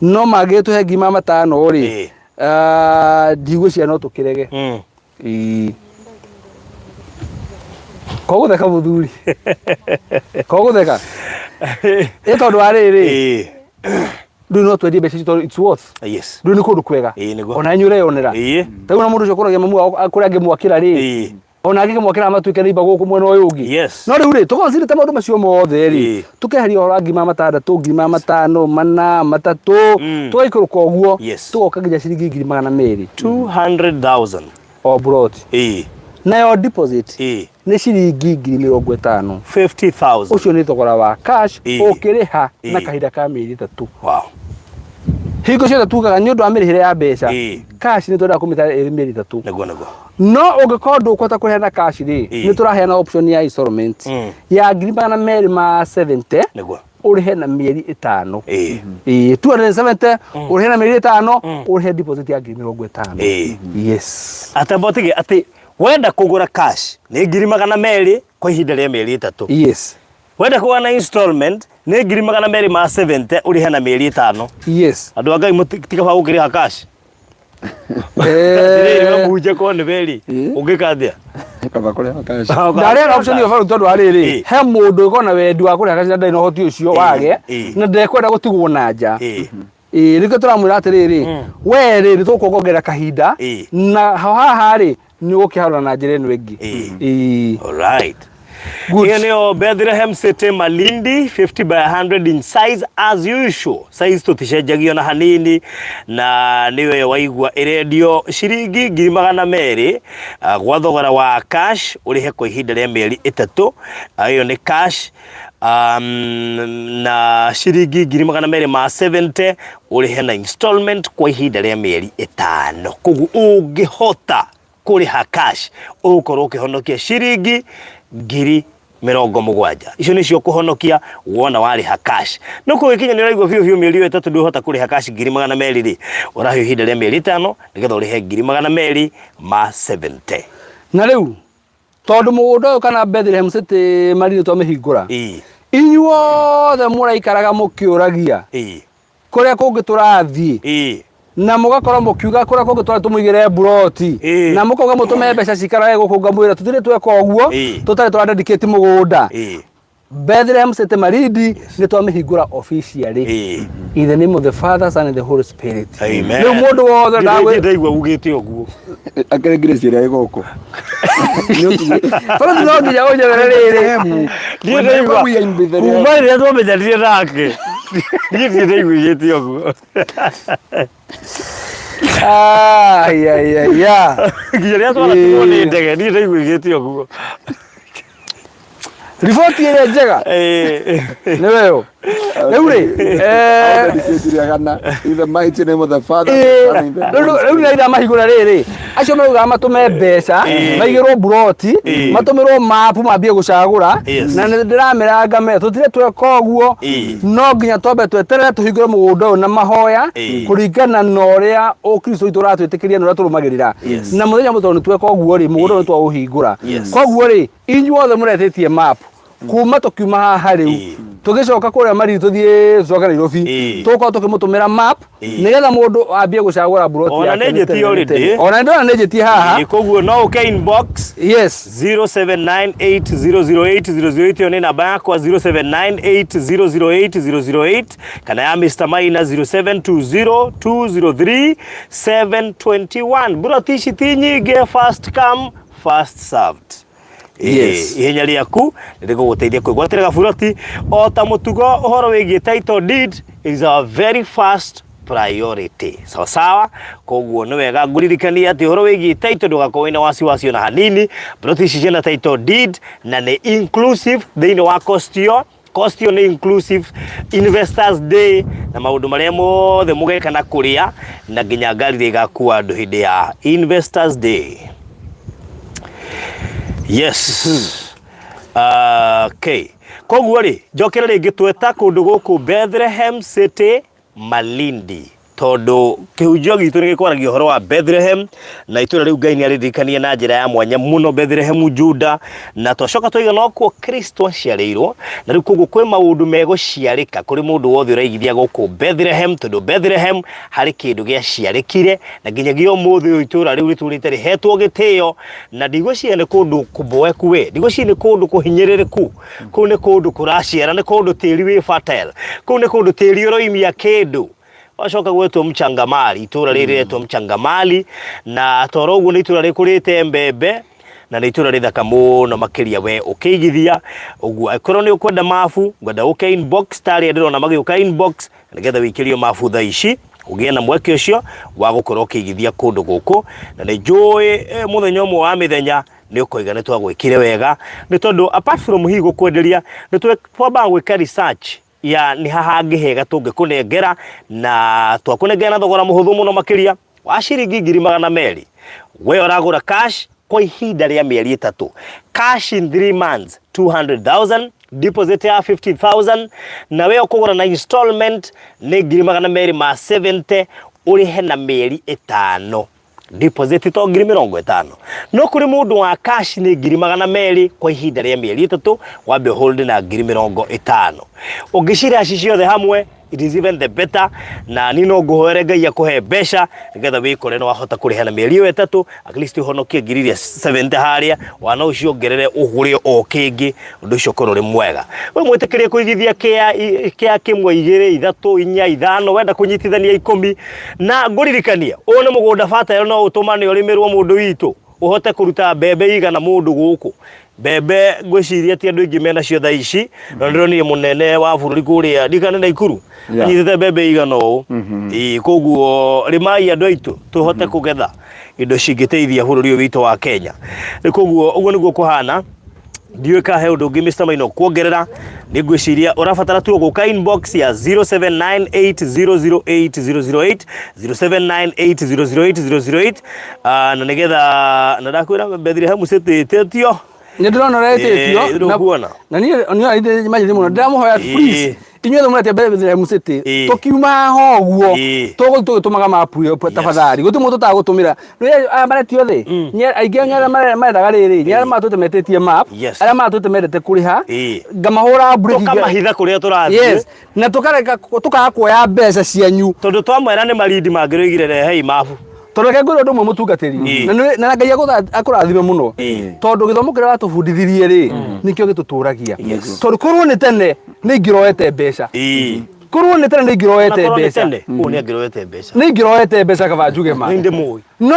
no magĩtũhe 500 rĩ ndigũcia no tũkĩrege kogũtheka mũthuri kogũtheka tondũ wa rĩrĩ rĩu no twendie mbeca citũ it's worth rĩu nĩ kũndũ kwega ona inyuĩ ũreyonera rĩu na mũndũ ũcio kũragia mamu kũrĩa angĩmwakĩra rĩ ona angĩmwakĩra matuĩke rĩimba gũkũ mwena ũyũ ũngĩ no rĩu rĩ tũkonsider maũndũ macio mothe rĩ tũkeheria ũhoro wa 600 500 mana 3 tũgaikũrũka ũguo tũgoka nginya ciringi
200,000
o brot nayo deposit nĩ ciringi 50,000
50,000
ũcio nĩ thogora wa cash ũkĩrĩha na kahinda ka mĩeri 3.
Wow.
Hingo ciothe tugaga nĩ ũndũ wa mĩrĩhĩre ya mbeca cash nĩ twendaga kũmĩtara ĩrĩ mĩeri 3. No ũngĩkorwo ndũkũhota kũheana cash rĩ nĩ tũraheana option ya installment ya 270 ũrĩhe na mĩeri 5 270 ũrĩhe na mĩeri 5 ũrĩhe deposit ya 50,000. Yes.
Atambotige ati wenda kũgũra cash nĩ 200 kwa ihinda rĩa mĩeri 3.
Yes.
Wenda kũgũra na installment nĩ 270 ũrĩhe na mĩeri 5.
Yes.
Andũ a Ngai mũtigaba gũkĩrĩha cash. Mũhunjia ko nĩ beri ũngĩkathia
kaba kũrĩha cash.
Ndarĩ option yo tondũ wa rĩrĩ he mũndũ ũkona wendi wa kũrĩha cash na ndarĩ na ũhoti ũcio wage na ndekwenda gũtigwo na nja. Rĩkĩ tũramwĩra atĩrĩrĩ we rĩ tũkũongerera kahinda na haha rĩ nĩ ũgũkĩharũra na njĩra ĩno ĩngĩ.
Alright. Here nĩyo Bethlehem City Malindi 50 by 100 in size as usual. Size tũticenjagio na hanini na nĩwe waigua ĩrendio ciringi 200 gwa thogora wa cash ũrĩhe kwa ihinda rĩa mĩeri 3. Iyo nĩ cash na ciringi 270 ũrĩhe na installment kwa ihinda rĩa mĩeri 5. Koguo ũngĩhota kũrĩha cash ũkorwo ũkĩhonokia ciringi 70,000. Icio nĩcio kũhonokia wona warĩha cash. No kũgĩkinya nĩ ũraigua biũ mĩeri 3 ndũhota kũrĩha cash 200 rĩ ũraheo ihinda rĩa mĩeri 5 nĩgetha ũrĩhe 270.
Na rĩu tondũ mũgũnda ũyũ kana Bethlehem City Malindi twamĩhingũra inyuothe muraikaraga mukiuragia kuria kungi turathii na mugakora mukiuga kuria kungi twara tumuigire broti na mukoga mutume mbeca cikarae gukunga mwira tutire tweka uguo tutare twa dedicate mugunda Bethlehem St. Maridi ni twamihingura officially in the name of the Father, Son and the Holy Spirit.
Amen.
Ni mundu wothe ndawe
ndaigua ugite uguo
akere grace ira igoko
fara no nginya unyegerere
ni ndaigua kuma ria twamenyanire nake ni ndaigua ugite uguo
ya
nginya ria twara tuone ndege ni ndaigua ugite uguo
riboti ile njega ni wewe Leure
in the mighty name of the Father
Leure ida mahigura riri acio meuga matume mbeca maigirwo broti matumirwo mapu mambie gucagura na ndiramera ngame tutire tweka uguo no nginya twambe tweterere tuhingure mugunda na mahoya kuringana na uria Kristo itu ratwitikiria na uria turumagirira na muthenya mutoni tweka uguo ri mugunda twa uhingura koguo ri inyuothe muretetie mapu kuma tukiuma haha riu tugicoka kuria mari tuthie coka Nairobi tuko tukimutumira map nigetha mundu ambie gucagura broti
ona nejeti already
ona ndo nejeti haha
koguo no uke inbox
yes
0798008008 yone namba yakwa 0798008008 kana ya Mr. Maina 0720203721 broti shiti nyinge first come first served.
Yes.
Ihenya riaku niriguguteithia kwigwatira gaburoti o ta mutugo uhoro wigie title deed is our very first priority. Sawa sawa, koguo ni wega nguririkania ati uhoro wigie title ndugakorwo ina wasiwasi na hanini. Buroti ici ciina title deed na ni inclusive thiini wa costio ni inclusive investors day na maundu maria mothe mugeka na kuria na nginya ngari igakua andu hindi ya investors day. Yes. Okay. Koguo ri njokera ringi tweta kundu guku Bethlehem City Malindi. Tondu kihunjio gitu ni gikwaragia horo wa Bethlehem na itura riu Ngai ni aririkania na njira ya mwanya muno Bethlehem Juda na twacoka twiga no ku Kristo aciarirwo na riu koguo kwi maundu meguciarika kuri mundu wothe uraigithia guku Bethlehem tondu Bethlehem hari kindu gia ciarikire na nginyagia umuthi uyu itura riu riturite rihetwo gitio na ndigwiciria ni kundu kuboeku we ndigwiciria ni kundu kuhinyiririku kuu ni kundu kuraciara ni kundu tiri wi fertile kuu ni kundu tiri uroimia kindu wacoka gwetwo mchangamali itura riri retwo mchangamali na toro uguo ni itura rikurite mbembe na ni itura rithaka muno makiria we ukigithia uguo ikorwo ni ukwenda mafu ngwenda uke inbox tari ndirona magiuka inbox nigetha wikirio mafu tha ici ugie na mweke ucio wa gukorwo ukigithia kundu guku na ni njui muthenya umwe wa mithenya ni ukoiga ni twagwikire wega ni tondu apart from higo kwenderia ni twamba gwika research ya ni hahangi hega tungikunengera na twakunengera na thogora muhuthu muno makiria wa ciringi 200 we uragura cash kwa ihinda ria mieri 3 cash in 3 months 200,000 deposit ya 50,000 na we ukugura na installment ni 270 urihe na mieri 5 deposit to 50,000 no kuri mundu wa cash ni 200 kwa ihinda ria mieri 3 wambe hold na 50,000 ugishira cicio the hamwe it is even the better na nino nguhoere Ngai akuhe mbeca nigetha wikore no wahota kurihana mieri 3 at least uhonokie ngiriria 70 haria wana ucio ngerere ugure o kingi undu ucio korore mwega we mwitikirie kuigithia kia kimwe 2 3 4 5 wenda kunyitithania 10 na nguririkania one mugunda fertile no utumane urimirwo mundu witu uhote kuruta mbembe igana mundu guku mbembe ngwiciria ti andu ingi mena cio tha ici na ndironi munene wa bururi kuria ndikane na ikuru anyitite mbembe igana u koguo rimai andu aitu tuhote kugetha indo cingiteithia bururi witu wa Kenya koguo uguo niguo kuhana ndiwe ka he undu ngi Mr. Maina kuongerera ni ngwiciria urabatara tu guka inbox ya 0798008008 0798008008 na nigetha na ndakwira Bethlehem City tetio
ni ndirona retio na ni ide maji muno ndamuhoya please inyuĩ thomete mbere musiti tukiuma hoguo tugutumaga mapu yo tafadhali gutu mutu tagutumira no maretio thi aingi nyara marethaga riri nyara matutemetetie map ara matutemerete kuriha ngamahura break
tukamahitha kuria turathi
yes na tukareka tukaga kuoya mbeca cianyu
tondu twamwera ni marindi mangirigire rehei mapu
tondu ke ngoro ndumwe mutungatiri na Ngai akurathime muno tondu githomo kiria watubundithirie ri nikio gituturagia tondu kurwo ni tene ni ngiroete mbeca kurwo ni tene ni ngiroete mbeca
ni ngiroete mbeca
ni ngiroete mbeca kaba njuge ma
ndi mui
no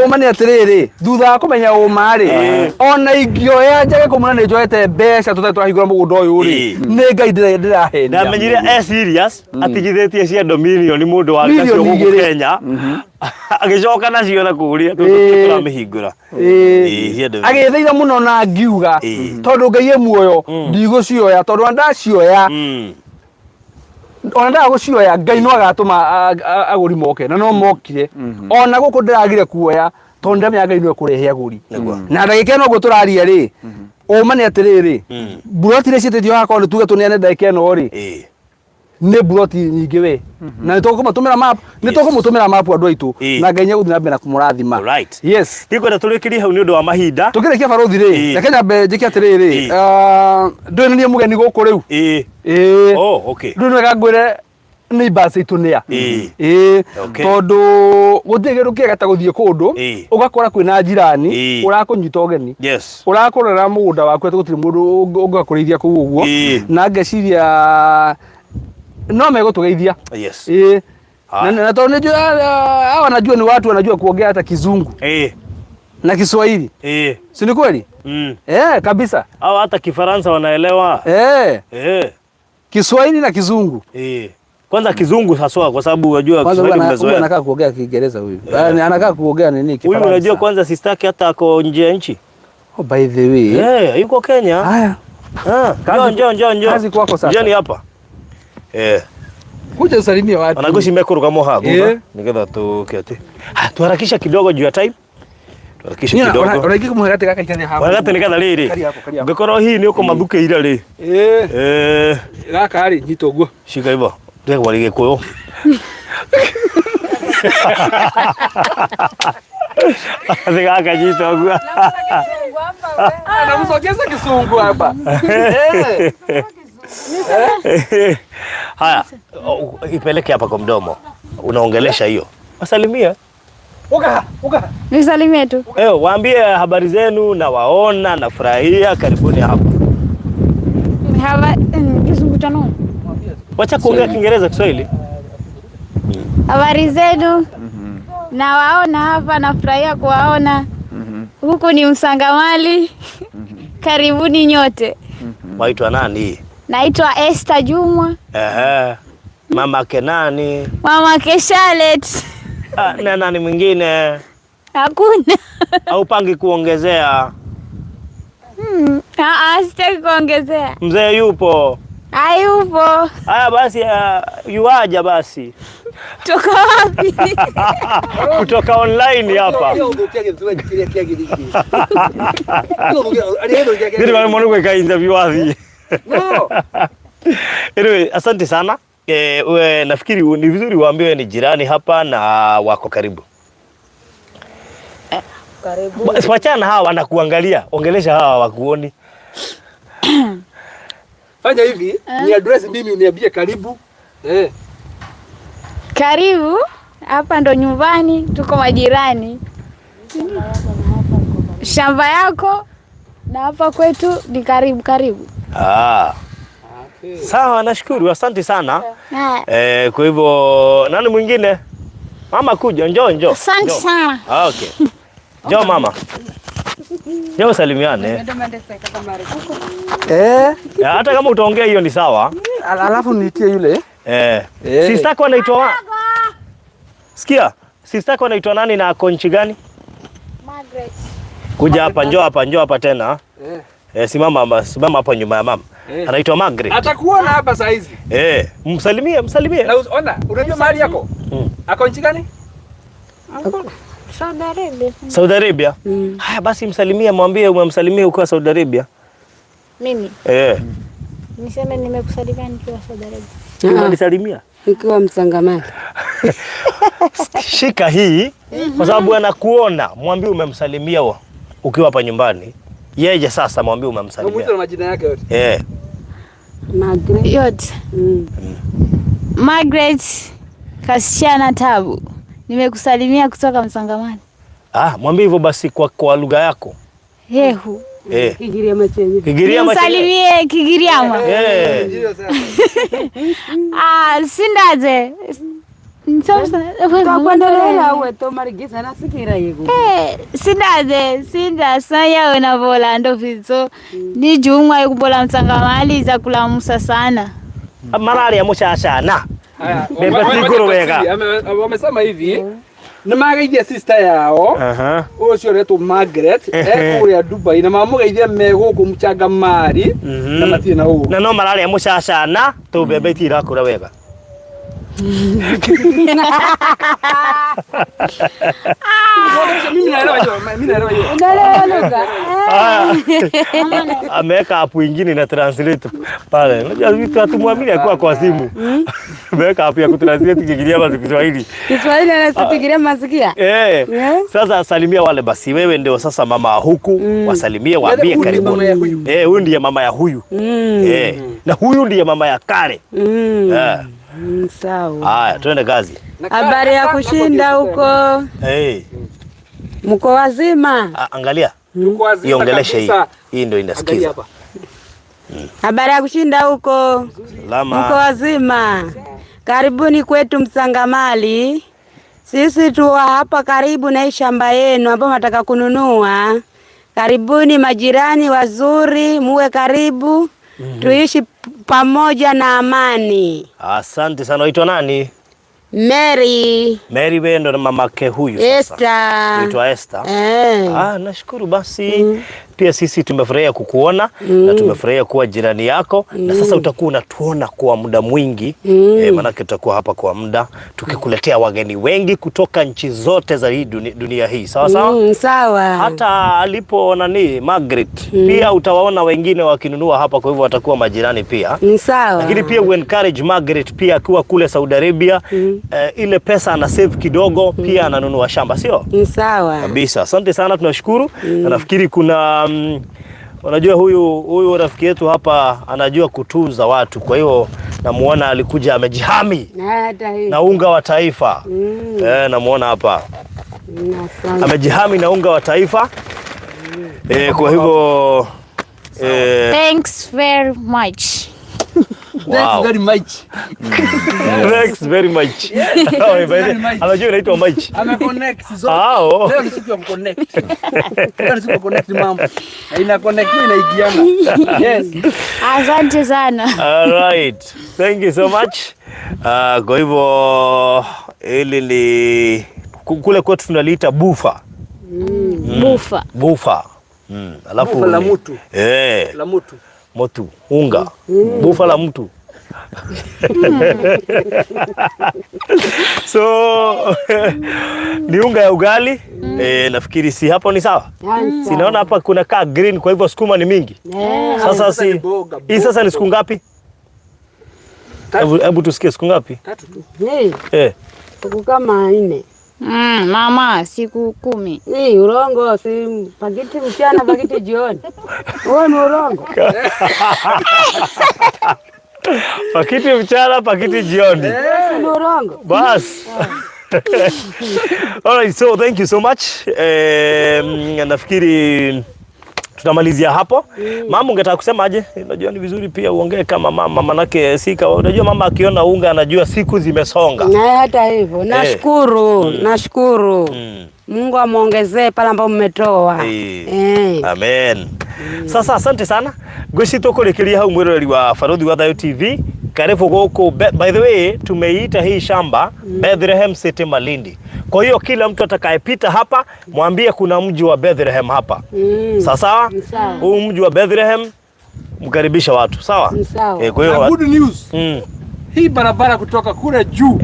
umane atiriri thutha kumenya uma ri ona ingioya njage kumuna ni njoete mbeca tutatwahingura mugunda uyu ri ni Ngai ndirahenia
ndamenyire serious atigithitie cia dominion mundu wa kacio guku Kenya agicoka nacio na kuria turamihingura agithaitha muno na ngiuga tondu Ngai muoyo ndigũcioya tondu andacioya ona ndagucioya Ngai no agatuma aguri moke na no mokire ona guku ndiragire kuoya tondu ndamenya Ngai no kurehe aguri na ndagika no guturaria ri umane atiriri buroti recitithio hakwa tuge tuneane ndagika ino ri ne buroti nyingi we na nitũkũmatumĩra map nitũkũmũtumĩra map andu aitu na Ngai nĩegũthiĩ na mbere na kũmũrathima yes ndikwenda tũrĩkĩrie hau nĩ ũndũ wa mahinda
tũkĩrĩkia barothi rĩ reke nyambe njĩke atĩrĩrĩ ndũnanie mũgeni gũkũ rĩu
okay
ndũnĩ wega ngwĩre neighbors aitu nĩa tondũ gũtirĩ kĩndũ kĩega ta gũthiĩ kũndũ ũgakora kwĩna njirani ũrakũnyita ũgeni ũrakũrera mũgũnda waku atĩ gũtirĩ mũndũ ũngĩgakũrĩithia kũu ũguo na ngeciria no megutugeithia na tondu nijua hawa wanajua ni watu wanajua kuongea hata Kizungu na Kiswahili si ni kweli kabisa
hawa hata Kifaransa wanaelewa
Kiswahili na Kizungu
kwanza Kizungu haswa kwa sababu unajua Kiswahili mmezoea
anakaa kuongea Kiingereza huyu anakaa kuongea nini
Kifaransa huyu unajua kwanza sister yake hata ako nje ya nchi
by the way
yuko Kenya
haya
njoo
kazi kwako sasa
njoni hapa
kuja usalimie watu
anagucime kuruga muhago nigetha tukete tuharakisha kidogo juu ya time tuharakisha kidogo
unaiki kumhagati kaka ikani hapo
hagati nigetha riri ngikoro hii ni uko mathukeira ri
gaka ari nyitoguo
shika hivyo ndege warige kuyo Gaka nyitoguo
na msogeza Kisungu hapa
haya ipeleke hapa kwa mdomo unaongelesha hiyo wasalimia
uka nisalimie tu
waambie habari zenu na waona na furahia karibuni hapa
Kizungu tano
wacha kuongea Kiingereza Kiswahili
habari zenu na waona hapa na furahia kuwaona huku ni Msangamali karibuni nyote
waitwa nani
naitwa Esther Juma
mama kenani
mama Charlotte
na nani mwingine
hakuna
au pangi kuongezea
sitaki kuongezea
mzee yupo
hayupo
haya basi yuaja basi
toka wapi
kutoka online hapa ndio wale mwanangu ka interview wapi anyway asante sana wewe nafikiri ni vizuri waambiwe ni jirani hapa na wako karibu karibu wachana hawa wanakuangalia ongelesha hawa wakuoni
fanya hivi ni address mimi uniambie karibu
karibu hapa ndo nyumbani tuko majirani shamba yako na hapa kwetu ni karibu
sawa nashukuru asante sana kwa hivyo nani mwingine mama kuja njoo
asante sana
okay njoo mama njoo salimiane hata kama utaongea hiyo ni sawa
alafu nitie yule
sister yako anaitwa sikia sister yako anaitwa nani na konchi gani
Margaret
kuja hapa njoo hapa tena simama hapa nyuma ya mama anaitwa Margaret
atakuona hapa saa hizi
msalimie
na ona unajua mahali yako ako nchi gani
Saudi Arabia
haya basi msalimie mwambie umemsalimia uko Saudi Arabia
mimi Niseme nimekusalimia nikiwa Saudi Arabia.
Unanisalimia?
Nikiwa Msangamani.
Shika hii kwa sababu anakuona, mwambie umemsalimia ukiwa hapa nyumbani. Yeye sasa mwambie umemsalimia.
Mwambie majina yake yote.
Margaret.
Yote. Margaret Kasichana Tabu. Nimekusalimia kutoka Msangamani.
Mwambie hivyo basi kwa lugha yako.
Hehu.
Kigiriama chenye.
Kigiriama chenye.
Nimsalimie Kigiriama. Sindaze.
Kuendelea uwe to marigisa na sikira yego.
Sinda saya ona bola ndo fizo. Ni jumwa yukubola Msangamali za kulamusa sana.
Marari ya mushashana.
Haya. Wamesema hivi. Namageithia sister yao. Ucio retu Margaret kuria Dubai na mamugeithia meguku Mchangamari na matie na ugu. Na
no marari ya mushashana to bebe tira kura wega. Ameweka hapo ingine na translate pale. Unajua vitu hatumwamini kwa simu. Ameweka hapo ya kutranslate Kigiriama Kiswahili.
Kiswahili anasikiria masikia.
Sasa salimia wale basi. Wewe ndio sasa mama huku, wasalimie waambie karibuni. Huyu ndiye mama ya huyu. Na huyu ndiye mama ya kale.
Sawa.
Haya, twende kazi.
Habari ya kushinda huko. Mko wazima?
Angalia. Iongeleshe hii. Hii ndio inasikiza.
Habari ya kushinda huko.
Salama.
Mko wazima? Karibuni kwetu Msangamali. Sisi tu hapa karibu na shamba yenu ambapo nataka kununua. Karibuni majirani wazuri, muwe karibu. Tuishi pamoja na amani.
Asante sana. Unaitwa nani?
Mary
Bendo na mamake huyu
sasa.
Unaitwa Esther. Nashukuru basi. Pia sisi tumefurahia kukuona na tumefurahia kuwa jirani yako na sasa utakuwa unatuona kwa muda mwingi. Maana tutakuwa hapa kwa muda tukikuletea wageni wengi kutoka nchi zote za hii dunia hii. Sawa sawa?
Sawa.
Hata alipo Margaret pia utawaona wengine wakinunua hapa, kwa hivyo watakuwa majirani pia.
Sawa.
Lakini pia encourage Margaret pia akiwa kule Saudi Arabia ile pesa ana save kidogo pia ananunua shamba, sio?
Sawa.
Kabisa. Asante sana, tunashukuru. Na nafikiri kuna unajua huyu rafiki yetu hapa anajua kutunza watu, kwa hiyo namuona alikuja amejihami na unga wa taifa. Namuona hapa amejihami na unga wa taifa. Kwa hivyo
thanks very much.
Thanks very much.
Thanks very much. Anajua inaitwa much.
Ameconnect zote. Leo ni siku ya connect. Leo ni siku ya connect mambo. Ina connect inaigiana. Yes.
Asante sana.
All right. Thank you so much. Kwa hivyo ili ni kule kwetu tunaliita bufa. Bufa. Alafu
bufa la mtu. La mtu.
Motu, unga. Bufa la mtu. So ni unga ya ugali. Nafikiri si hapo ni sawa? Sinaona hapa kuna kaa green, kwa hivyo sukuma ni mingi. Sasa hii sasa ni siku ngapi? Hebu tusikie siku ngapi?
3 tu. Siku kama 4.
Mama, siku 10.
Urongo, si pakiti mchana, pakiti jioni. Wewe ni urongo.
Pakiti mchana, pakiti jioni.
Ni urongo.
Bas. All right, so thank you so much. Nafikiri tunamalizia hapo. Mama, ungetaka kusema aje? Unajua ni vizuri pia uongee kama mama, manake unajua mama akiona unga anajua siku zimesonga.
Na hata hivyo nashukuru. Mungu amuongezee pale ambapo mmetoa.
Amen. Sasa asante sana. Gwicito kurekeria hau mwirori wa Farodhi wa Thayo TV. Karibu goko. By the way, tumeita hii shamba Bethlehem City Malindi. Kwa hiyo kila mtu atakayepita hapa mwambie kuna mji wa Bethlehem hapa. Sawa? Huu mji wa Bethlehem mkaribisha watu, sawa?
Kwa hiyo good news. Hii barabara kutoka kule juu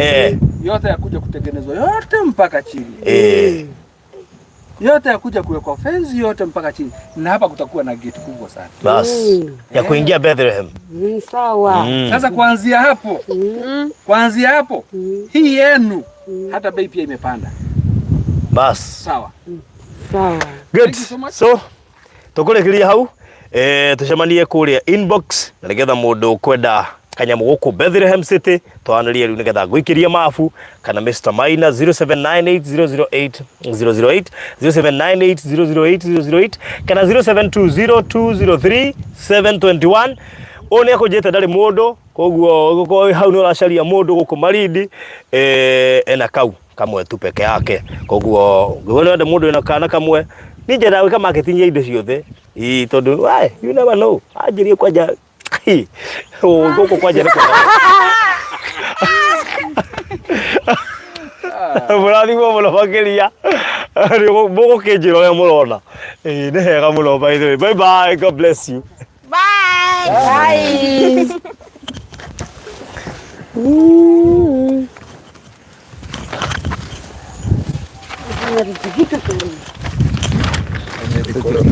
yote yakuja kutengenezwa yote mpaka chini. yote yakuja kuwekwa fence yote mpaka chini, na hapa kutakuwa na gate kubwa sana
bas ya kuingia Bethlehem.
Sawa.
Sasa kuanzia hapo hii yenu hata bei pia imepanda.
Bas
Sawa.
Sawa.
Good. So tukurekeria hau tucemanie kuria inbox na nigetha mundu kwenda kanyamu guku Bethlehem City twanaria riu nigetha gwikiria mafu kana Mr. Maina 0798008008 0798008008 kana 0720203721 one akujete ndari mundu koguo hau ni uracaria mundu guku Marindi ena kau kamwe tu peke yake koguo ngwona ende mundu ena kana kamwe ninje dawe kama marketing ya indo ciothe tondu why you never know ajirie kwaja goko kwaja ni kwa muradi mo muno bakeria ri boko kejiro ya murona ne hega muno by the way. Bye bye, God bless you.
Bye. Bye.